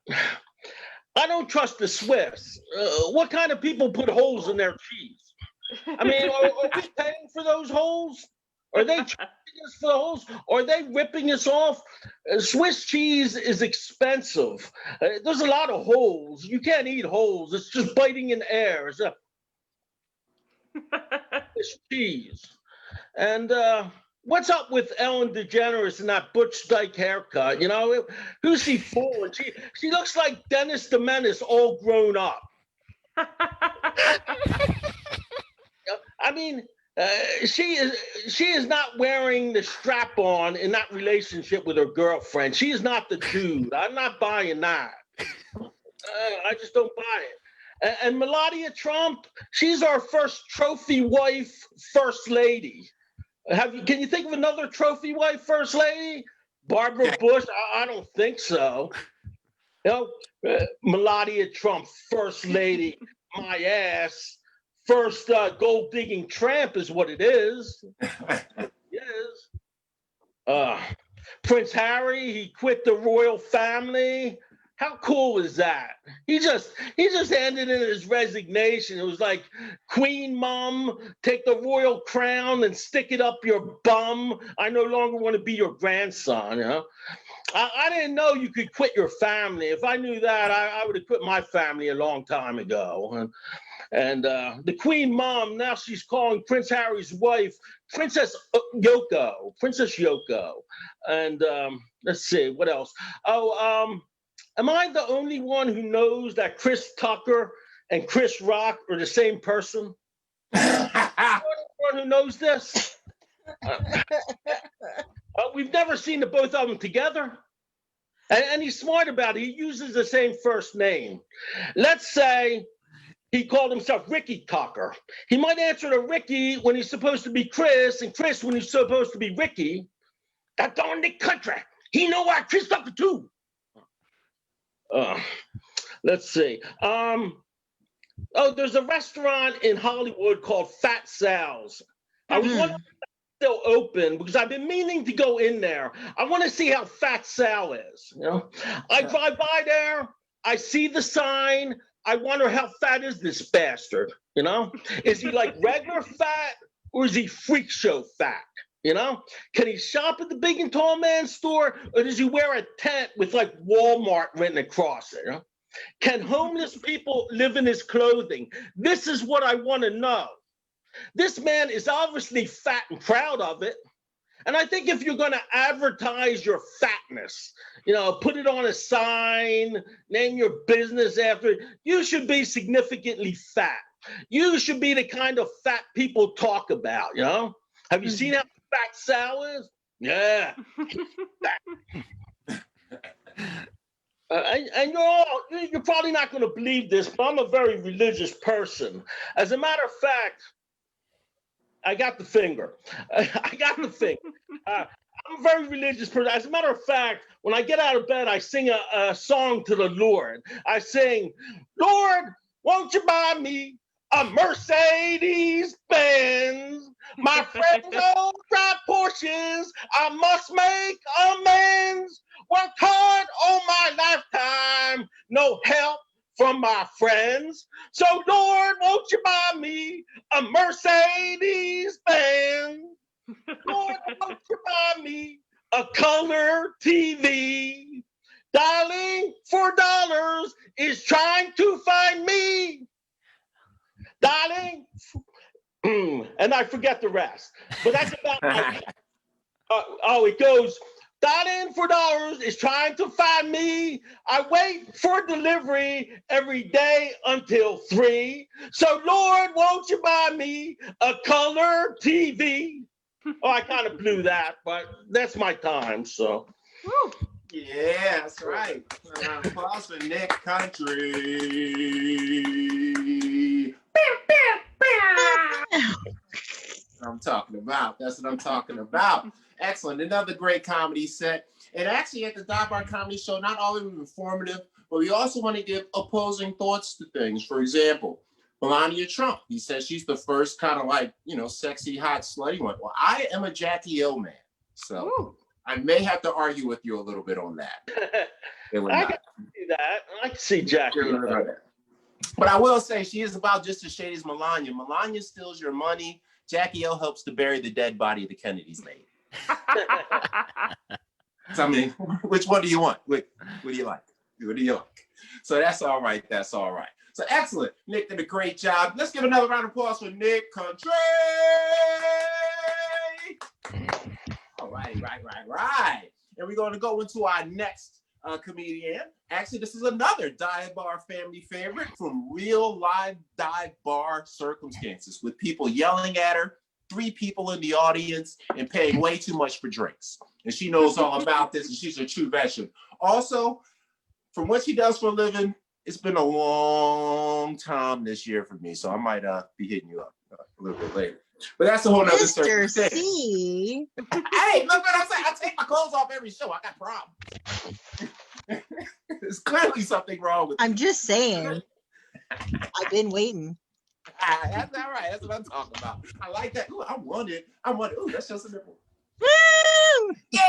I don't trust the Swiss. What kind of people put holes in their cheese? I mean, are we paying for those holes? Are they charging us for the holes? Are they ripping us off? Swiss cheese is expensive. There's a lot of holes. You can't eat holes. It's just biting in air. It's cheese. And what's up with Ellen DeGeneres and that Butch Dyke haircut? You know, who's she fooling? She looks like Dennis the Menace all grown up. I mean, she is not wearing the strap on in that relationship with her girlfriend. She is not the dude. I'm not buying that. I just don't buy it. And Melania Trump, she's our first trophy wife, first lady. Can you think of another trophy wife, first lady? Barbara Bush? I don't think so. You know, Melania Trump, first lady, my ass. First gold digging tramp is what it is. It is. Prince Harry, he quit the royal family. How cool is that? He just handed in his resignation. It was like, Queen Mom, take the royal crown and stick it up your bum. I no longer want to be your grandson. You know? I didn't know you could quit your family. If I knew that, I would have quit my family a long time ago. And the Queen Mom, now she's calling Prince Harry's wife Princess Yoko. And let's see, what else? Am I the only one who knows that Chris Tucker and Chris Rock are the same person? Anyone who knows this? We've never seen the both of them together. And he's smart about it. He uses the same first name. Let's say he called himself Ricky Tucker. He might answer to Ricky when he's supposed to be Chris, and Chris when he's supposed to be Ricky. That darn Nick Country. He know why Chris Tucker too. Let's see. There's a restaurant in Hollywood called Fat Sal's. I was wondering if it's still open because I've been meaning to go in there. I want to see how Fat Sal is. You know, I drive by there. I see the sign. I wonder how fat is this bastard? You know, is he like regular fat or is he freak show fat? You know, can he shop at the big and tall man store or does he wear a tent with like Walmart written across it? You know? Can homeless people live in his clothing? This is what I want to know. This man is obviously fat and proud of it. And I think if you're going to advertise your fatness, you know, put it on a sign, name your business after it, you should be significantly fat. You should be the kind of fat people talk about, you know? Have you seen how fat Sal is? Yeah. And you're probably not going to believe this, but I'm a very religious person. As a matter of fact, I got the finger. I got the finger. I'm a very religious person. As a matter of fact, when I get out of bed, I sing a song to the Lord. I sing, Lord, won't you buy me a Mercedes Benz? My friends all drive Porsches. I must make amends. Worked hard all my lifetime. No help from my friends. So Lord, won't you buy me a Mercedes Benz? Lord, won't you buy me a color TV? Darling, $4 is trying to find me. Darling, and I forget the rest. But that's about my, it goes, darling, $4 is trying to find me. I wait for delivery every day until 3. So Lord, won't you buy me a color TV? Oh, I kind of blew that, but that's my time, so. Woo. Yeah, that's right. Applause for Nick Country. I'm talking about. That's what I'm talking about. Excellent. Another great comedy set. And actually, at the Dive Bar Comedy Show, not only are we informative, but we also want to give opposing thoughts to things. For example, Melania Trump. He says she's the first kind of like, you know, sexy, hot, slutty one. Well, I am a Jackie O man. So ooh, I may have to argue with you a little bit on that. I can see that. I can see Jackie. But I will say she is about just as shady as Melania. Melania steals your money. Jackie O helps to bury the dead body of the Kennedys lady. So, I mean, which one do you want? What do you like? What do you like? So that's all right. That's all right. So excellent. Nick did a great job. Let's give another round of applause for Nick Country. All right. And we're going to go into our next comedian. Actually, this is another dive bar family favorite from real live dive bar circumstances with people yelling at her, 3 people in the audience, and paying way too much for drinks. And she knows all about this, and she's a true veteran. Also, from what she does for a living, it's been a long time this year for me, so I might be hitting you up a little bit later. But that's a whole nother Mistress circumstance. C. Hey, look what I'm saying. I take my clothes off every show. I got problems. There's clearly something wrong with I'm just saying. I've been waiting. That's all right. That's what I'm talking about. I like that. Ooh, I want it. Ooh, that's just a nipple. Woo! Yeah!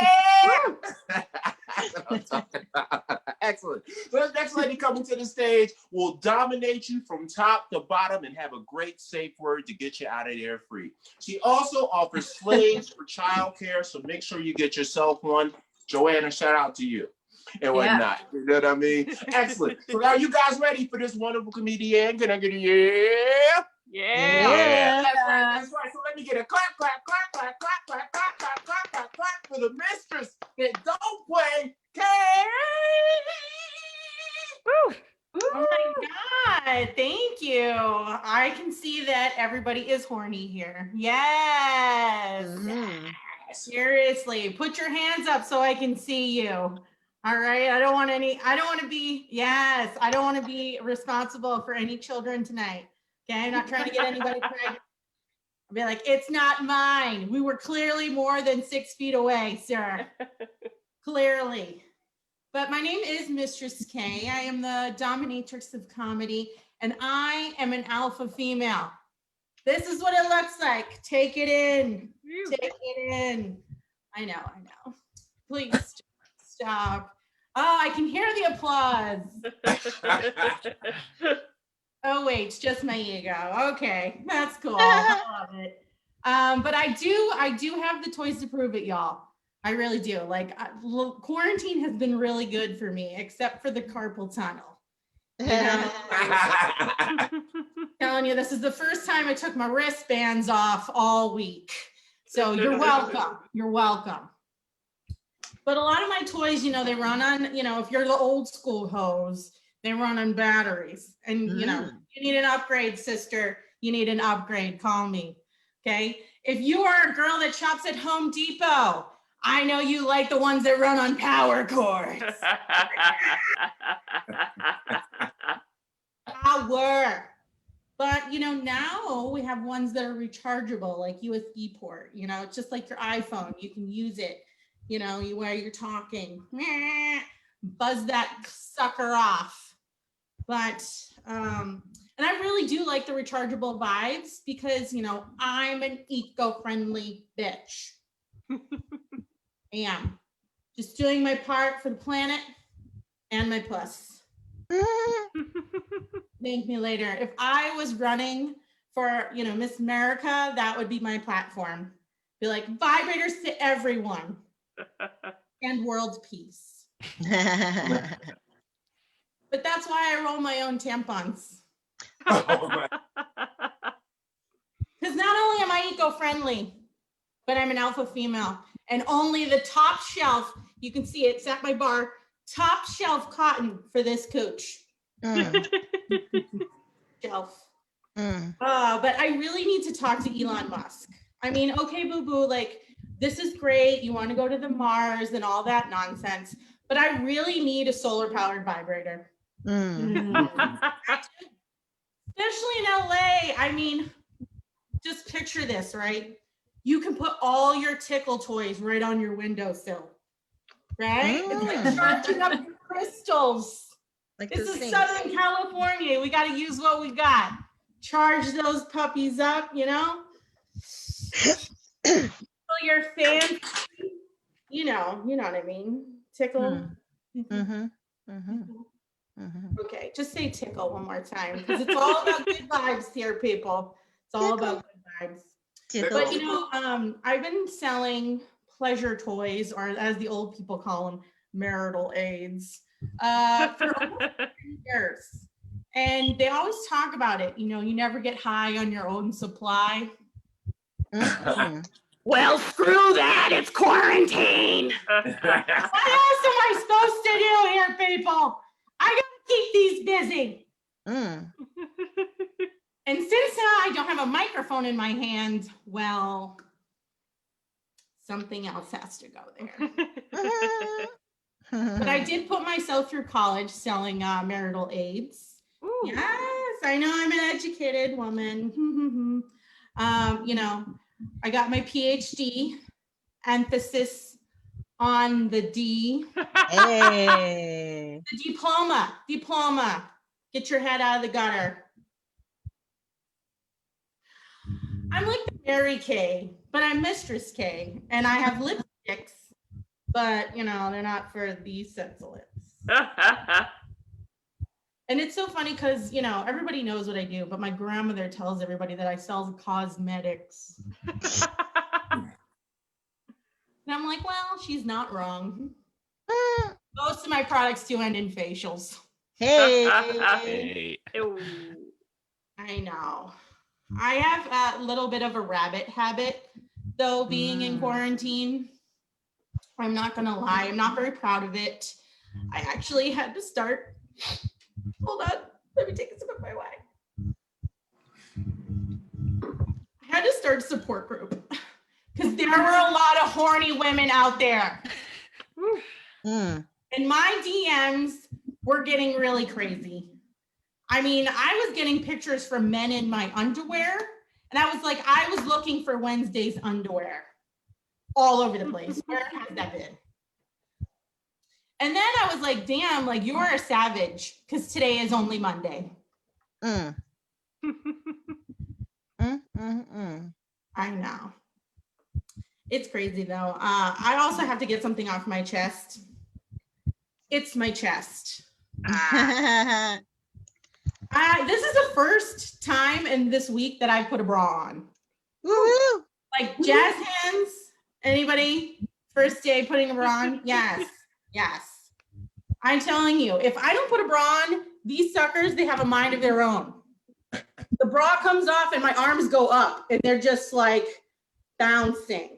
That's what I'm talking about. Excellent. So this next lady coming to the stage will dominate you from top to bottom and have a great safe word to get you out of there free. She also offers slaves for childcare, so make sure you get yourself one. Joanna, shout out to you and whatnot. You know what I mean? Excellent. So are you guys ready for this wonderful comedian? Can I get a yeah? Yeah. That's right. So let me get a clap for the mistress that don't play K. Woo. Oh my God, thank you. I can see that everybody is horny here. Yes. Seriously, put your hands up so I can see you. All right. I don't want to be responsible for any children tonight. Okay. I'm not trying to get anybody pregnant. I'll be like, it's not mine. We were clearly more than 6 feet away, sir. Clearly. But my name is Mistress K. I am the dominatrix of comedy, and I am an alpha female. This is what it looks like. Take it in. Take it in. I know. Please stop. Oh, I can hear the applause. Oh, wait, it's just my ego. Okay, that's cool. I love it. But I do have the toys to prove it, y'all. I really do. Like, quarantine has been really good for me, except for the carpal tunnel. You know? Telling you, this is the first time I took my wristbands off all week. So you're welcome. You're welcome. But a lot of my toys, you know, they run on, you know, if you're the old school hose, they run on batteries. And, you know, you need an upgrade, sister. You need an upgrade. Call me. Okay. If you are a girl that shops at Home Depot, I know you like the ones that run on power cords. Power. But, you know, now we have ones that are rechargeable, like USB port. You know, it's just like your iPhone. You can use it, you know, while you're talking. Buzz that sucker off. But, and I really do like the rechargeable vibes because, you know, I'm an eco-friendly bitch. I am. Just doing my part for the planet and my puss. Thank me later. If I was running for, you know, Miss America, that would be my platform. Be like, vibrators to everyone and world peace. But that's why I roll my own tampons. Because not only am I eco-friendly, but I'm an alpha female. And only the top shelf, you can see it's at my bar, top shelf cotton for this coach. Shelf. But I really need to talk to Elon Musk. I mean, okay, boo-boo, like, this is great. You want to go to the Mars and all that nonsense. But I really need a solar-powered vibrator. Especially in LA. I mean, just picture this, right? You can put all your tickle toys right on your windowsill, right? It's like charging up your crystals. Like this is Southern California. We got to use what we got. Charge those puppies up, you know? Tickle your fan, you know what I mean? Tickle. Okay, just say tickle one more time because it's all about good vibes here, people. It's all about good vibes. But you know, I've been selling pleasure toys, or as the old people call them, marital aids, for over 10 years. And they always talk about it. You know, you never get high on your own supply. Well, screw that. It's quarantine. What else am I supposed to do here, people? I gotta keep these busy. And since I don't have a microphone in my hand, well, something else has to go there. But I did put myself through college selling marital aids. Ooh. Yes, I know I'm an educated woman. You know, I got my PhD, emphasis on the D. Hey. The diploma. Get your head out of the gutter. I'm like the Mary K, but I'm Mistress K, and I have lipsticks, but you know, they're not for these sets of lips. And it's so funny because, you know, everybody knows what I do, but my grandmother tells everybody that I sell cosmetics. And I'm like, well, she's not wrong. Most of my products do end in facials. Hey. I know. I have a little bit of a rabbit habit, though, being in quarantine. I'm not going to lie. I'm not very proud of it. I actually had to start. Hold on. Let me take a sip of my wine. I had to start a support group because there were a lot of horny women out there. And my DMs were getting really crazy. I mean, I was getting pictures from men in my underwear, and I was like, I was looking for Wednesday's underwear all over the place. Where has that been? And then I was like, damn, like, you're a savage because today is only Monday. I know. It's crazy, though. I also have to get something off my chest. It's my chest. This is the first time in this week that I put a bra on. Woo-hoo. Like jazz hands. Anybody? First day putting a bra on? Yes. Yes. I'm telling you, if I don't put a bra on, these suckers, they have a mind of their own. The bra comes off and my arms go up and they're just like bouncing.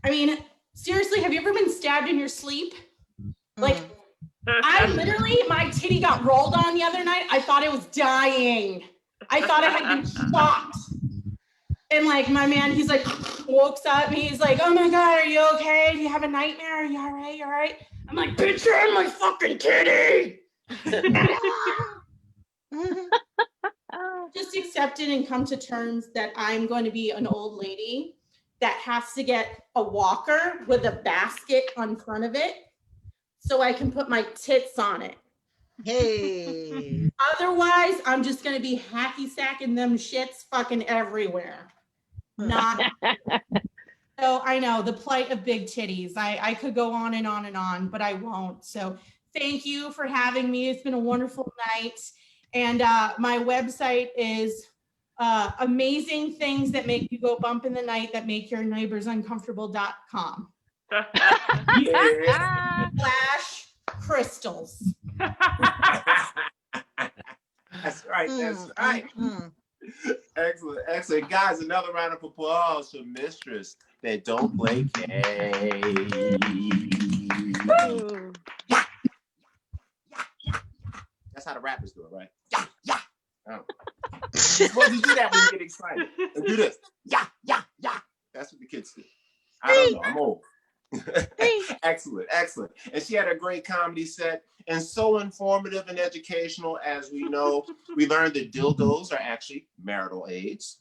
I mean, seriously, have you ever been stabbed in your sleep? Like, I literally, my titty got rolled on the other night. I thought it was dying. I thought I had been shot. And like my man, he's like, woke up me. He's like, oh my God, are you okay? Do you have a nightmare? Are you all right? You all right? I'm like, bitch, you're in my fucking titty. Just accept it and come to terms that I'm going to be an old lady that has to get a walker with a basket on front of it so I can put my tits on it. Hey. Otherwise, I'm just going to be hacky sacking them shits fucking everywhere. Not. So I know the plight of big titties. I could go on and on and on, but I won't. So thank you for having me. It's been a wonderful night. And my website is amazing things that make you go bump in the night that make your neighbors uncomfortable.com. Slash crystals. That's right. That's right. Excellent, excellent. Guys, another round of applause for Mistress that don't play K. Yeah. That's how the rappers do it, right? Yeah, yeah. Oh. You're supposed to do that when you get excited. And do this. Yeah, yeah, yeah. That's what the kids do. I don't know. I'm old. Excellent, excellent. And she had a great comedy set and so informative and educational. As we know, we learned that dildos are actually marital aids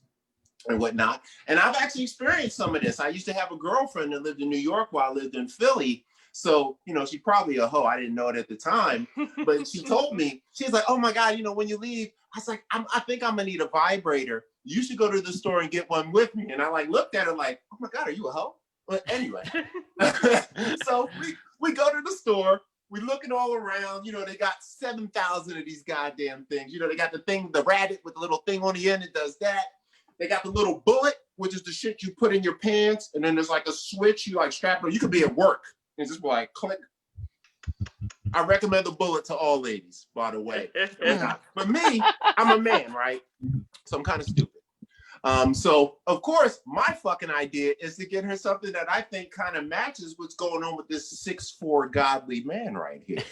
and whatnot. And I've actually experienced some of this. I used to have a girlfriend that lived in New York while I lived in Philly. So, you know, she's probably a hoe. I didn't know it at the time, but she told me, she's like, oh my God, you know, when you leave, I was like, I think I'm gonna need a vibrator. You should go to the store and get one with me. And I like looked at her like, oh my God, are you a hoe? But anyway, so we go to the store, we looking all around, you know, they got 7,000 of these goddamn things. You know, they got the thing, the rabbit with the little thing on the end that does that. They got the little bullet, which is the shit you put in your pants. And then there's like a switch you like strap it. You could be at work and just like click. I recommend the bullet to all ladies, by the way. But me, I'm a man, right? So I'm kind of stupid. So of course, my fucking idea is to get her something that I think kind of matches what's going on with this 6'4" godly man right here.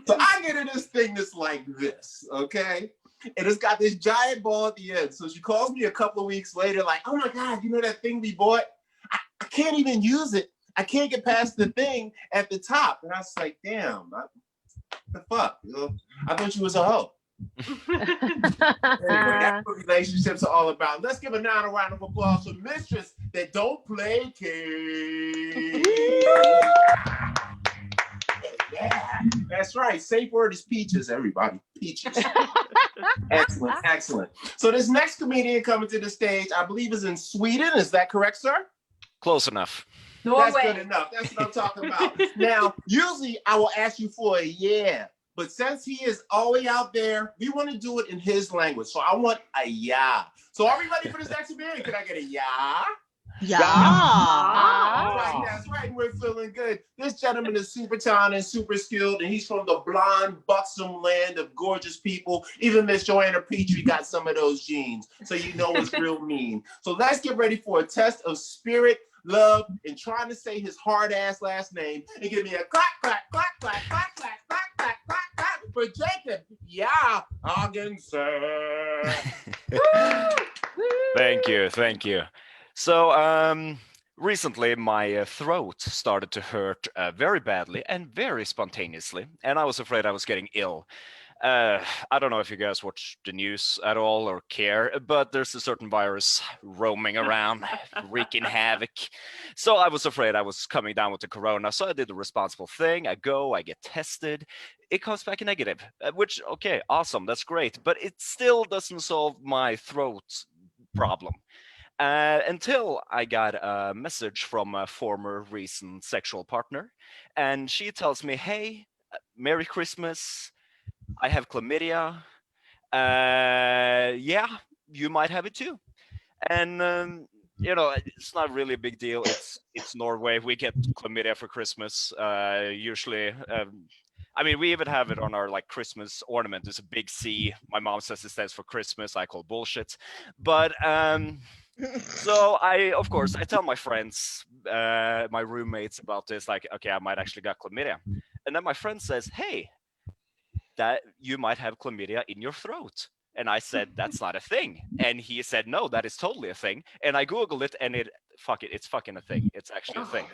So I get her this thing that's like this, okay? And it's got this giant ball at the end. So she calls me a couple of weeks later, like, oh my God, you know that thing we bought? I can't even use it. I can't get past the thing at the top. And I was like, damn, what the fuck? You know, I thought you was a hoe. Anyway, that's what relationships are all about. Let's give a round of applause for Mistress that don't play K. Yeah, that's right. Safe word is peaches, everybody. Peaches. Excellent, excellent. So this next comedian coming to the stage, I believe is in Sweden. Is that correct, sir? Close enough. Norway. That's good enough. That's what I'm talking about. Now, usually I will ask you for a yeah. But since he is all the way out there, we want to do it in his language. So I want a yeah. So are we ready for this next comedian? Can I get a yeah? Yeah. That's right. We're feeling good. This gentleman is super talented and super skilled, and he's from the blonde, buxom land of gorgeous people. Even Miss Joanna Petrie got some of those genes, so you know it's real mean. So let's get ready for a test of spirit, love, and trying to say his hard-ass last name. And give me a clap, clap, clap, clap, clap, clap, clap, clap, clap, clap for Jacob. Yeah, Hagensen. Thank you, thank you. So recently my throat started to hurt very badly and very spontaneously, and I was afraid I was getting ill. I don't know if you guys watch the news at all or care, but there's a certain virus roaming around, wreaking havoc. So I was afraid I was coming down with the corona, so I did the responsible thing. I get tested. It comes back negative, which, okay, awesome, that's great, but it still doesn't solve my throat problem. Until I got a message from a former recent sexual partner, and she tells me, hey, Merry Christmas, I have chlamydia. Yeah, you might have it too. And you know, it's not really a big deal. It's Norway. We get chlamydia for Christmas usually. I mean, we even have it on our like Christmas ornament. There's a big C. My mom says it stands for Christmas. I call bullshit. But So of course, I tell my friends, my roommates about this, like, okay, I might actually got chlamydia. And then my friend says, hey, that you might have chlamydia in your throat. And I said, that's not a thing. And he said, no, that is totally a thing. And I Googled it and it's fucking a thing. It's actually a thing.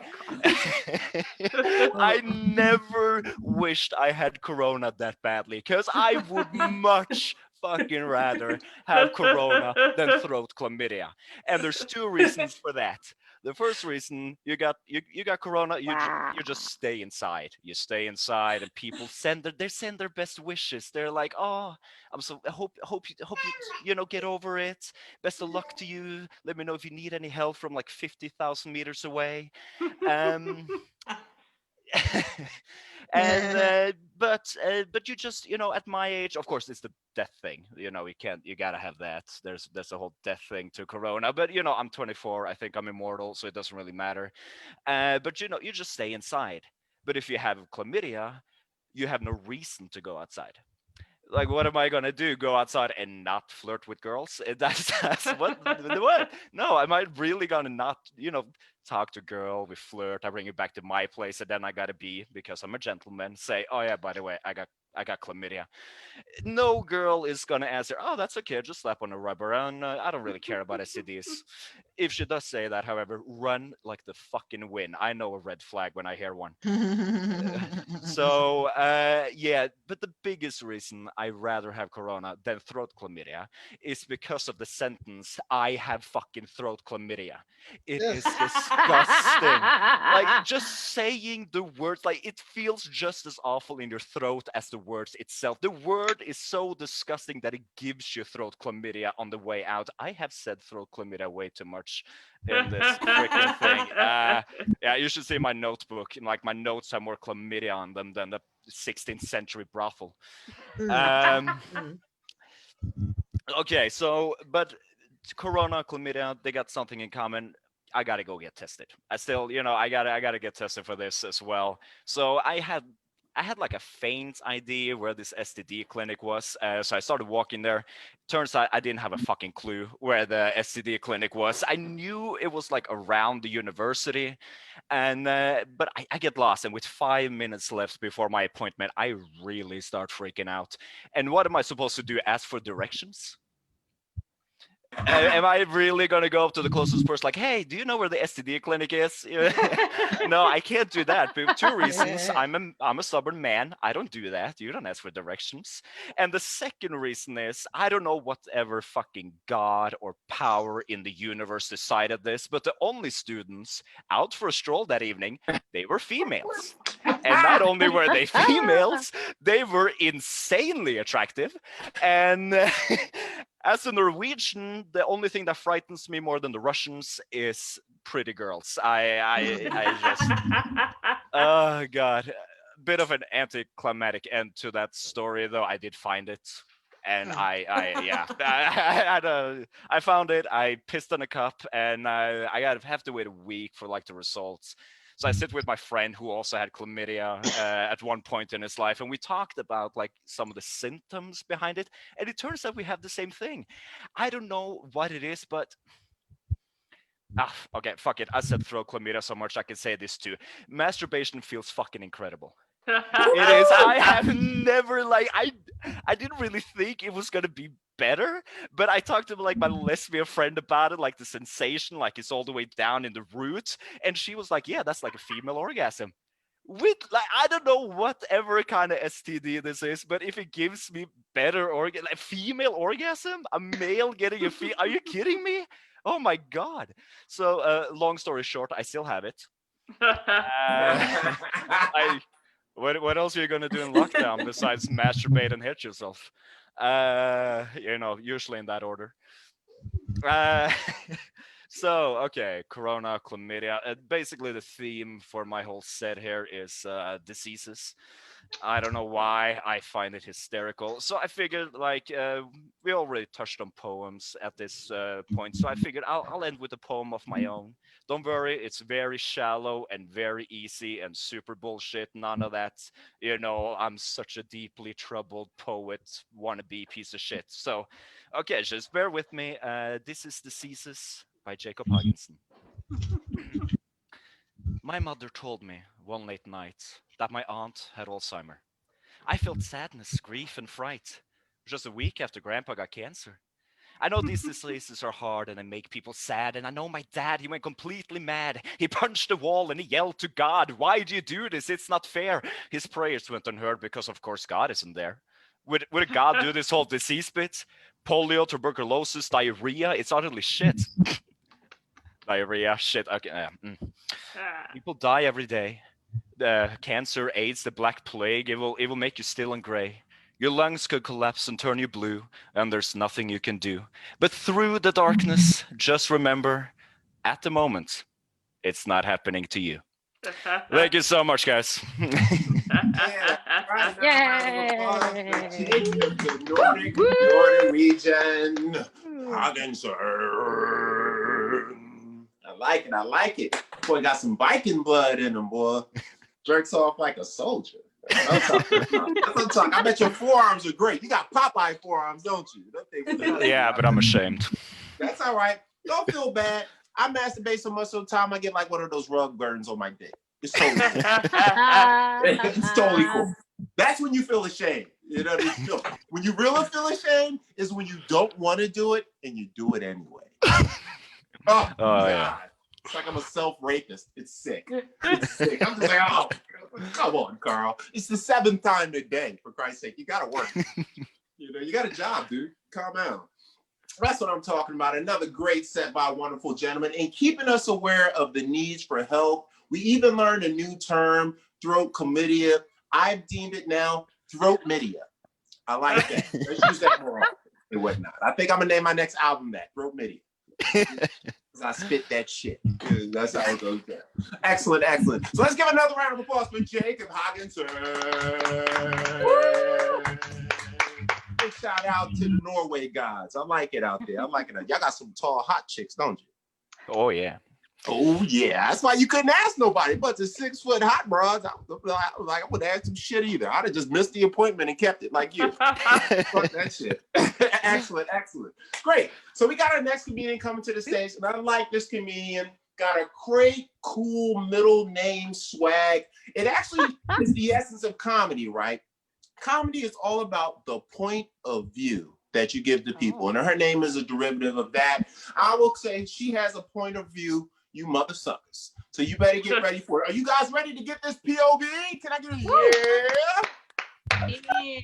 I never wished I had corona that badly because I would much fucking rather have corona than throat chlamydia. And there's two reasons for that. The first reason, you got corona, you just stay inside. You stay inside, and people send their best wishes. They're like, oh, I hope you get over it. Best of luck to you. Let me know if you need any help from like 50,000 meters away. Um, but you just at my age, of course, it's the death thing. You gotta have that. There's a whole death thing to corona. But I'm 24. I think I'm immortal, so it doesn't really matter. But you just stay inside. But if you have chlamydia, you have no reason to go outside. Like, what am I gonna do? Go outside and not flirt with girls? That's what? No, am I really gonna not, talk to a girl? We flirt. I bring you back to my place, and then I gotta be, because I'm a gentleman, say, oh yeah, by the way, I got chlamydia. No girl is gonna answer, oh, that's okay, just slap on a rubber, and I don't really care about STDs. If she does say that, however, run like the fucking wind. I know a red flag when I hear one. So yeah, but the biggest reason I rather have corona than throat chlamydia is because of the sentence, I have fucking throat chlamydia. It is disgusting. Like, just saying the words, like, it feels just as awful in your throat as the words itself. The word is so disgusting that it gives you throat chlamydia on the way out. I have said throat chlamydia way too much in this freaking thing. Yeah, you should see my notebook. Like, my notes have more chlamydia on them than the 16th century brothel. Okay, so, but corona, chlamydia, they got something in common. I gotta go get tested. I still, I gotta get tested for this as well. So I had like a faint idea where this STD clinic was. So I started walking there. Turns out I didn't have a fucking clue where the STD clinic was. I knew it was like around the university, and but I get lost. And with 5 minutes left before my appointment, I really start freaking out. And what am I supposed to do? Ask for directions? Am I really gonna go up to the closest person like, hey, do you know where the STD clinic is? No, I can't do that. For two reasons. I'm a stubborn man. I don't do that. You don't ask for directions. And the second reason is, I don't know whatever fucking god or power in the universe decided this, but the only students out for a stroll that evening, they were females. And not only were they females, they were insanely attractive. And as a Norwegian, the only thing that frightens me more than the Russians is pretty girls. I just, oh god, bit of an anticlimactic end to that story, though. I did find it, and yeah, I found it. I pissed in a cup, and I gotta have to wait a week for like the results. So I sit with my friend who also had chlamydia at one point in his life, and we talked about like some of the symptoms behind it, and it turns out we have the same thing. I don't know what it is, but okay, fuck it. I said throat chlamydia so much I can say this too. Masturbation feels fucking incredible. It is. I have never I didn't really think it was gonna be better, but I talked to like my lesbian friend about it, like the sensation, like it's all the way down in the roots, and she was like, "Yeah, that's like a female orgasm." With like, I don't know whatever kind of STD this is, but if it gives me better like female orgasm, a male getting a are you kidding me? Oh my god! So, long story short, I still have it. What else are you gonna do in lockdown besides masturbate and hit yourself? Usually in that order. So, okay, corona, chlamydia. Basically, the theme for my whole set here is diseases. I don't know why I find it hysterical. So I figured, like, we already touched on poems at this point. So I figured I'll end with a poem of my own. Don't worry, it's very shallow and very easy and super bullshit. None of that, I'm such a deeply troubled poet, wannabe piece of shit. So, okay, just bear with me. This is The Thesis by Jacob Hagensen. My mother told me one late night that my aunt had Alzheimer. I felt sadness, grief, and fright. Just a week after Grandpa got cancer. I know these diseases are hard and they make people sad, and I know my dad, he went completely mad. He punched the wall and he yelled to God, "Why do you do this? It's not fair." His prayers went unheard because, of course, God isn't there. Would God do this whole disease bit? Polio, tuberculosis, diarrhea, it's utterly shit. Diarrhea, shit. Okay. People die every day. Cancer, AIDS, the Black Plague, it will make you still and gray. Your lungs could collapse and turn you blue, and there's nothing you can do. But through the darkness, just remember, at the moment, it's not happening to you. Thank you so much, guys. The Nordic Jordan region. Hagensen. I like it. Boy, got some Viking blood in him, boy. Jerks off like a soldier. That's what I'm talking. I bet your forearms are great. You got Popeye forearms, don't you? Yeah, but I'm ashamed. That's all right. Don't feel bad. I masturbate so much sometimes I get like one of those rug burns on my dick. It's totally cool. It's totally cool. That's when you feel ashamed. You know what I mean? When you really feel ashamed is when you don't want to do it and you do it anyway. Oh God. Yeah. It's like I'm a self-rapist. It's sick. It's sick. I'm just like, oh, come on, Carl. It's the 7th time today, for Christ's sake. You gotta work. You got a job, dude. Calm down. That's what I'm talking about. Another great set by a wonderful gentleman and keeping us aware of the needs for help. We even learned a new term, throat chlamydia. I've deemed it now throat media. I like that. Let's use that more often and whatnot. I think I'm gonna name my next album that, throat media. Because I spit that shit. That's how it goes down. Excellent, excellent. So let's give another round of applause for Jacob Hagensen. Big shout out to the Norway gods. I like it out there. Y'all got some tall, hot chicks, don't you? Oh, yeah. Oh, yeah. That's why you couldn't ask nobody but the 6-foot hot broads. I was like, I wouldn't ask some shit either. I'd have just missed the appointment and kept it like you. Fuck that shit. Excellent, excellent. Great. So we got our next comedian coming to the stage, and I like this comedian. Got a great, cool middle name swag. It actually is the essence of comedy, right? Comedy is all about the point of view that you give to people. And her name is a derivative of that. I will say she has a point of view, you mother suckers. So you better get ready for it. Are you guys ready to get this POV? Can I get a yeah?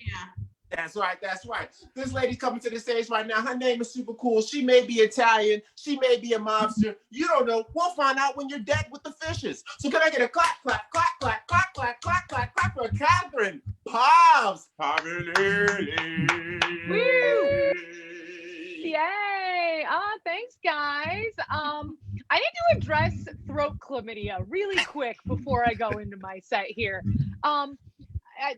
That's right, that's right. This lady's coming to the stage right now. Her name is super cool. She may be Italian. She may be a mobster. You don't know. We'll find out when you're dead with the fishes. So can I get a clap, clap, clap, clap, clap, clap, clap, clap, clap for Catherine Povinelli. Yay! Thanks, guys. I need to address throat chlamydia really quick before I go into my set here.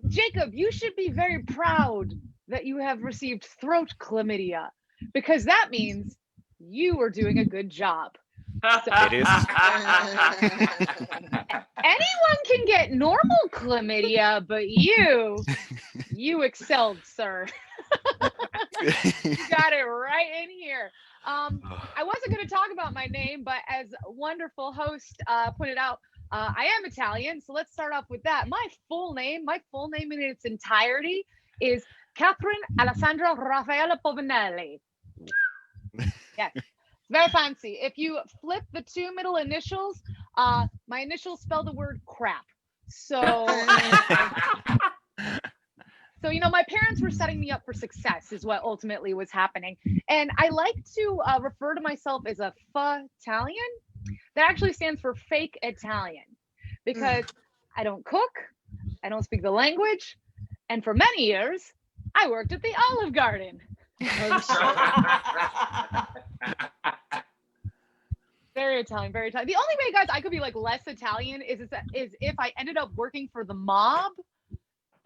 Jacob, you should be very proud that you have received throat chlamydia, because that means you are doing a good job. So, it is. Anyone can get normal chlamydia, but you excelled, sir. You got it right in here. I wasn't going to talk about my name, but as a wonderful host pointed out, I am Italian, so let's start off with that. My full name in its entirety is Catherine Alessandra Raffaella Povinelli. Yes, very fancy. If you flip the 2 middle initials, my initials spell the word crap. So, my parents were setting me up for success is what ultimately was happening. And I like to refer to myself as a Fa-Italian. That actually stands for fake Italian, because I don't cook, I don't speak the language, and for many years, I worked at the Olive Garden. Very Italian, very Italian. The only way, guys, I could be like less Italian is if I ended up working for the mob,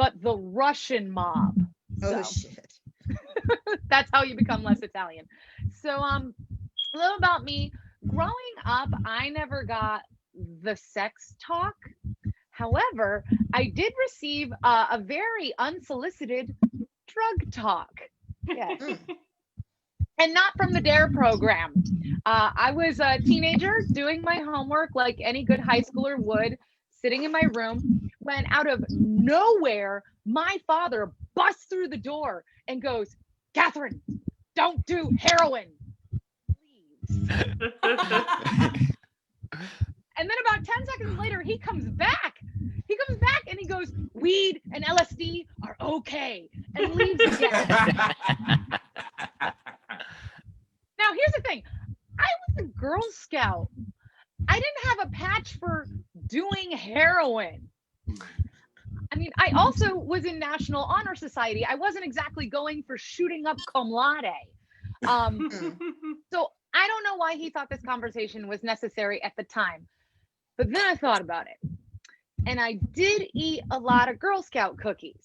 but the Russian mob. Oh So shit. that's how you become less Italian. So a little about me. Growing up, I never got the sex talk. However, I did receive a very unsolicited drug talk. Yes. And not from the DARE program. I was a teenager doing my homework like any good high schooler would, sitting in my room, when out of nowhere, my father busts through the door and goes, "Catherine, don't do heroin." Leaves. And then about 10 seconds later, he comes back. He comes back and he goes, "Weed and LSD are okay," and leaves again. Now, here's the thing. I was a Girl Scout. I didn't have a patch for doing heroin. I mean, I also was in National Honor Society. I wasn't exactly going for shooting up cum laude. So I don't know why he thought this conversation was necessary at the time. But then I thought about it. And I did eat a lot of Girl Scout cookies.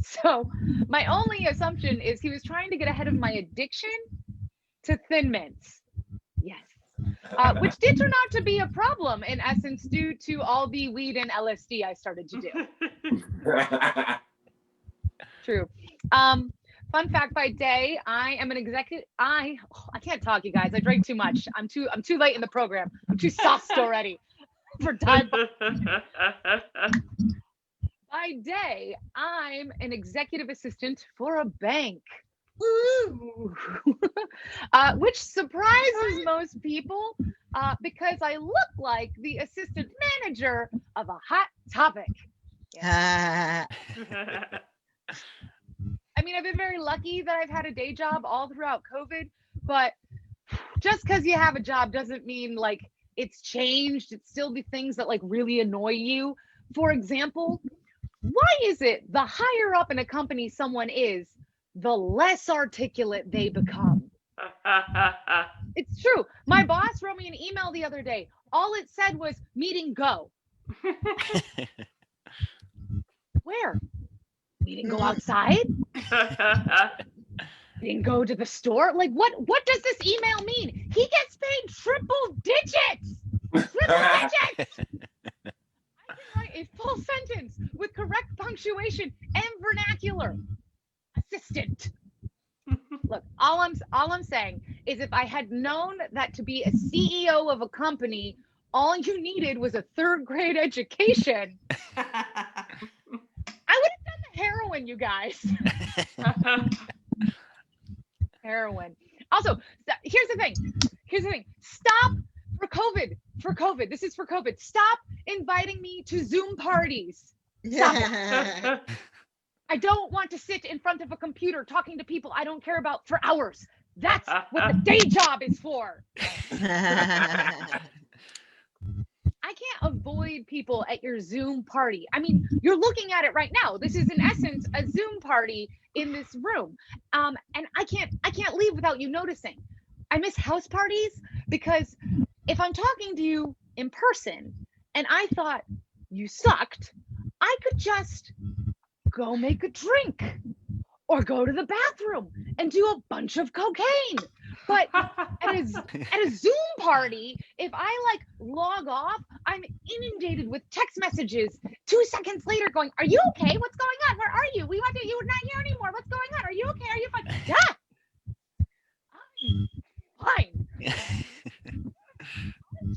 So my only assumption is he was trying to get ahead of my addiction to Thin Mints. Yes. Which did turn out to be a problem in essence due to all the weed and LSD I started to do. True. Fun fact by day, I am an executive. I can't talk, you guys. I drank too much. I'm too late in the program. I'm too sauced already for time. By day, I'm an executive assistant for a bank. Woo! Which surprises most people because I look like the assistant manager of a hot topic. Yeah. I mean, I've been very lucky that I've had a day job all throughout COVID, but just because you have a job doesn't mean like it's changed. It's still the things that like really annoy you. For example, why is it the higher up in a company someone is, the less articulate they become? It's true. My boss wrote me an email the other day. All it said was meeting go. Where? We didn't go outside. We didn't go to the store. Like what does this email mean? He gets paid triple digits. Triple digits. I can write a full sentence with correct punctuation and vernacular. Assistant. Look, all I'm saying is if I had known that to be a CEO of a company, all you needed was a 3rd grade education, I would have done the heroin, you guys. Heroin. Also, here's the thing. Stop for COVID. This is for COVID. Stop inviting me to Zoom parties. Stop it. I don't want to sit in front of a computer talking to people I don't care about for hours. That's what the day job is for. I can't avoid people at your Zoom party. I mean, you're looking at it right now. This is in essence a Zoom party in this room. And I can't leave without you noticing. I miss house parties because if I'm talking to you in person and I thought you sucked, I could just go make a drink or go to the bathroom and do a bunch of cocaine. But at a Zoom party, if I like log off, I'm inundated with text messages 2 seconds later going, "Are you okay? What's going on? Where are you? We want to, you're not here anymore. What's going on? Are you okay? Are you fine?" Yeah, I'm fine.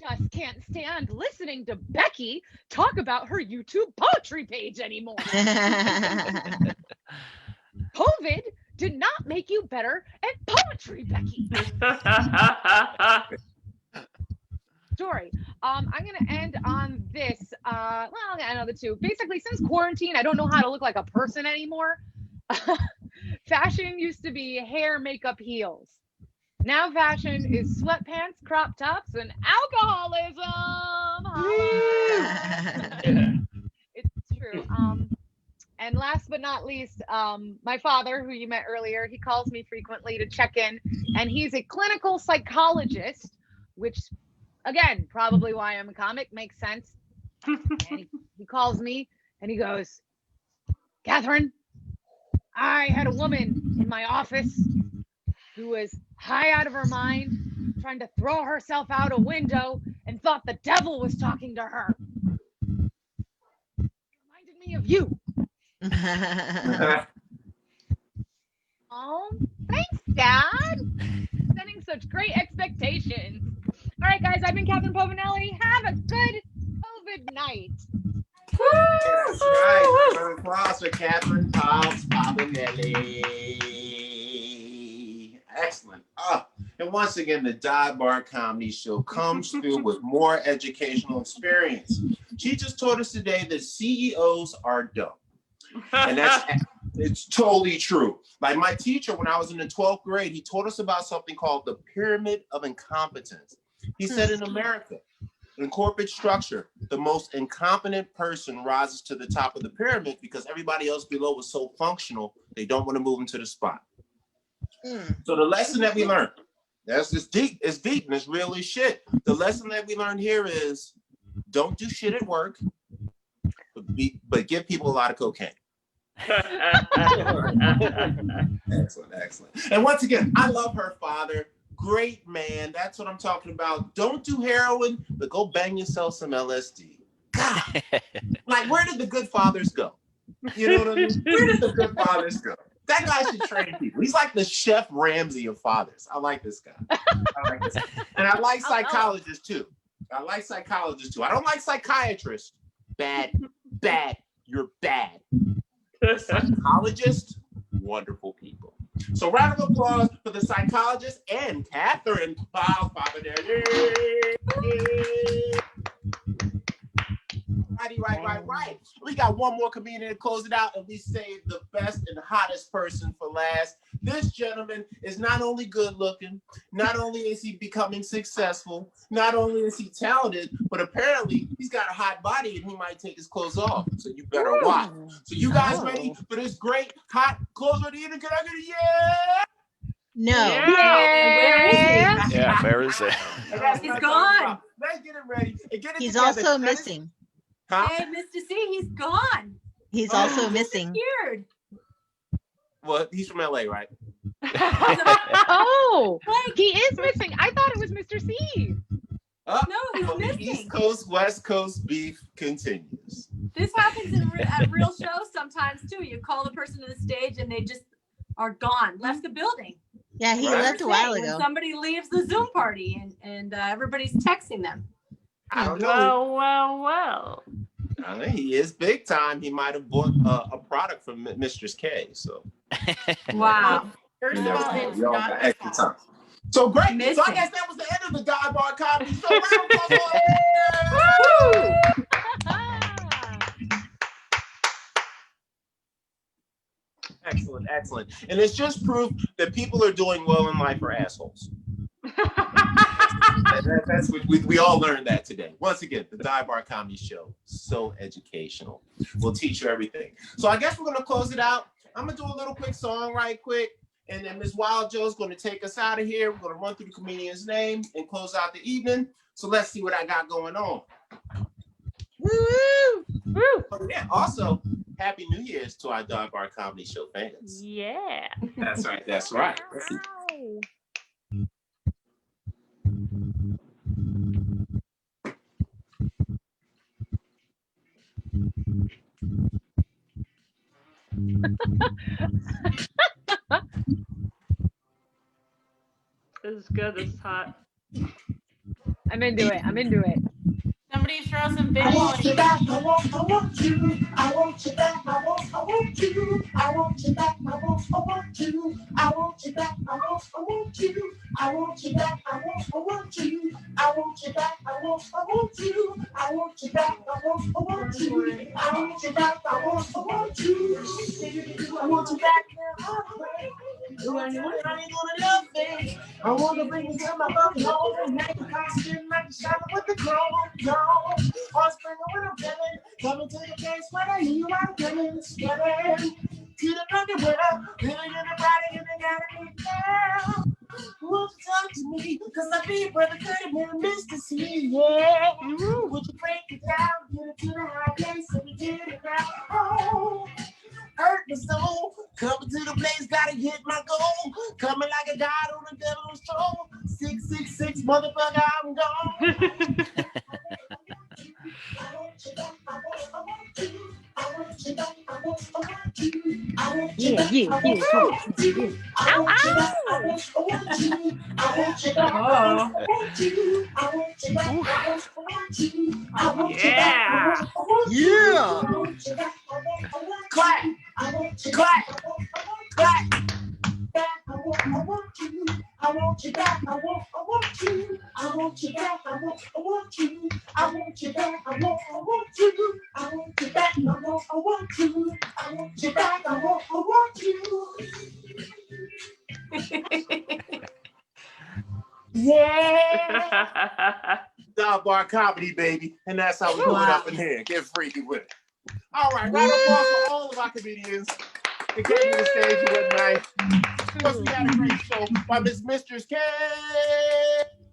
I just can't stand listening to Becky talk about her YouTube poetry page anymore. COVID did not make you better at poetry, Becky. Story. I'm gonna end on this. Well, I'm gonna end on the 2. Basically, since quarantine, I don't know how to look like a person anymore. Fashion used to be hair, makeup, heels. Now fashion is sweatpants, crop tops, and alcoholism. It's true. And last but not least, my father, who you met earlier, he calls me frequently to check in, and he's a clinical psychologist, which, again, probably why I'm a comic, makes sense. And he calls me and he goes, Catherine, I had a woman in my office who was high out of her mind, trying to throw herself out a window and thought the devil was talking to her. Reminded me of you. Oh, thanks, Dad. Setting such great expectations. All right, guys, I've been Catherine Povinelli. Have a good COVID night. That's right. Round of applause for Catherine Povinelli. Excellent. And once again, the Dive Bar Comedy Show comes through with more educational experience. She just told us today that CEOs are dumb. And it's totally true. Like my teacher, when I was in the 12th grade, he taught us about something called the pyramid of incompetence. He said in America, in corporate structure, the most incompetent person rises to the top of the pyramid because everybody else below is so functional, they don't want to move into the spot. So the lesson that we learned, it's deep, and it's really shit. The lesson that we learned here is don't do shit at work, but give people a lot of cocaine. Excellent. And once again, I love her father. Great man. That's what I'm talking about. Don't do heroin, but go bang yourself some LSD. God, like where did the good fathers go? You know what I mean? Where did the good fathers go? That guy should train people. He's like the Chef Ramsay of fathers. I like this guy. And I like psychologists too. I don't like psychiatrists. Bad. You're bad. Psychologists, wonderful people. So round of applause for the psychologist and Catherine Povinelli. Right. We got one more comedian to close it out, and we saved the best and hottest person for last. This gentleman is not only good looking, not only is he becoming successful, not only is he talented, but apparently he's got a hot body and he might take his clothes off. So you better watch. So you guys ready for this great hot clothes ready? Can I get a yeah? No. Yeah, where is it? He's gone. Let's get it ready. And get it He's together. also missing. Huh? Hey, Mista See, he's gone. He's also missing. Disappeared. Well, he's from LA, right? Oh, he is missing. I thought it was Mr. C. No, he's Well, missing. East Coast, West Coast beef continues. This happens at real shows sometimes too. You call the person to the stage and they just are gone, left the building. Yeah, he Right. left a while When ago. somebody leaves the Zoom party and everybody's texting them. I don't know. Well. I think he is big time. He might have bought a product from Mistress K. So Wow. First of all, it's we all not got the extra time. So great. So I Missing. guess that was the end of the Dive Bar Comedy Show. Round of applause. Excellent. And it's just proof that people are doing well in life are assholes. That's what we all learned that today. Once again, the Dive Bar Comedy Show, so educational. We'll teach you everything. So I guess we're gonna close it out. I'm gonna do a little quick song right quick, and then Miss Wild Joe's gonna take us out of here. We're gonna run through the comedian's name and close out the evening. So let's see what I got going on. Woo! Oh, yeah. Also, Happy New Year's to our Dive Bar Comedy Show fans. Yeah. That's right. Let's see. This is good. This is hot. I'm into it. Somebody throw some big I want you noise. back, I want you, I want you back, I want you, I want you back, I want you, I want you back, I want you, I want you back, I want you back, I want you back, I want you back, I want you, I want you back, I want you back now. When you ain't gonna love me, I wanna bring you to my fucking home and make a costume like a shadow with the chrome on. All spring when I'm coming to the place where I hear you out coming, scaring to the fucking world, living in the body and they gotta be down. Won't you talk to me? Cause I be your brother, could have been Mista See, yeah. Would you break it down, get it to the high place, so we get it now? Oh, hurt my soul. Coming to the place, gotta hit my goal. Coming like a god on the devil's troll. 666, motherfucker, I'm gone. Yeah. Yeah. Yeah. Clap. Clap. Clap. I want you back. I want you. I want you back. I want you. I want you back. I want you. I want you back. I want you. I want you back. I want you. Yeah. Dive bar comedy, baby. And that's how we do it up in here. Get freaky with it. All right, round of applause for all of our comedians. They came to the stage and went nice. Plus, we had a great show by Miss Mistress K.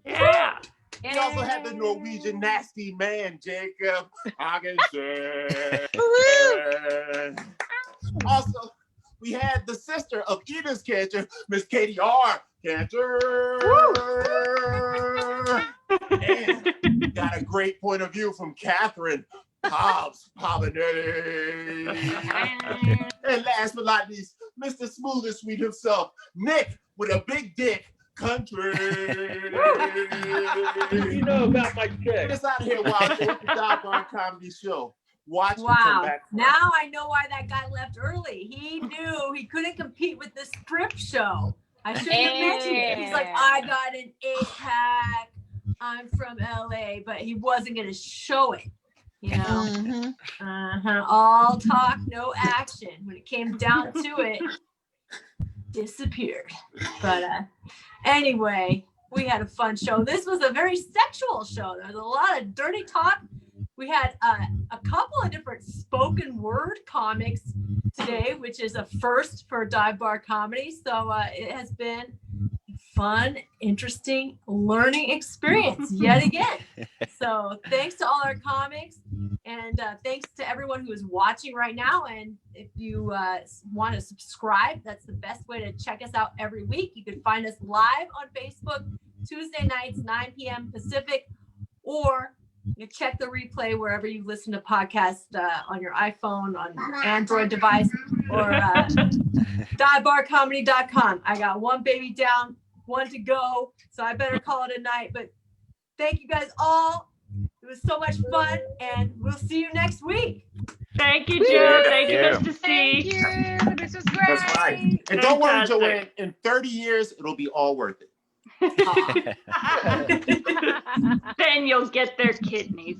Yeah. We also had the Norwegian nasty man, Jacob Hagensen. Also, we had the sister of Edith's Canter, Miss Katie R. Canter. And we got a great point of view from Catherine Povinelli. And last but not least, Mr. Smooth and Sweet himself, Nick with a big dick. Country. You know about my chick. Get us out of here, Wild. It's the Dive Bar Comedy Show. Watch and come Wow. back. Now I know why that guy left early. He knew he couldn't compete with the strip show. I shouldn't have mentioned it. He's like, I got an 8-pack. I'm from LA, but he wasn't going to show it. You know, all talk, no action. When it came down to it, disappeared. But anyway, we had a fun show. This was a very sexual show. There was a lot of dirty talk. We had a couple of different spoken word comics today, which is a first for Dive Bar Comedy. So it has been a fun, interesting learning experience yet again. So thanks to all our comics, and thanks to everyone who is watching right now. And if you want to subscribe, that's the best way to check us out every week. You can find us live on Facebook Tuesday nights, 9 p.m. Pacific, or you check the replay wherever you listen to podcasts on your iPhone, on your Android device, or divebarcomedy.com. I got one baby down, one to go, so I better call it a night. But thank you guys all. It was so much fun, and we'll see you next week. Thank you, Joe. Thank you, Mista See. Thank you. This was great. That's right. And don't worry, Fantastic. Joanne. In 30 years, it'll be all worth it. Then you'll get their kidneys.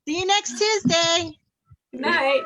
See you next Tuesday. Good night.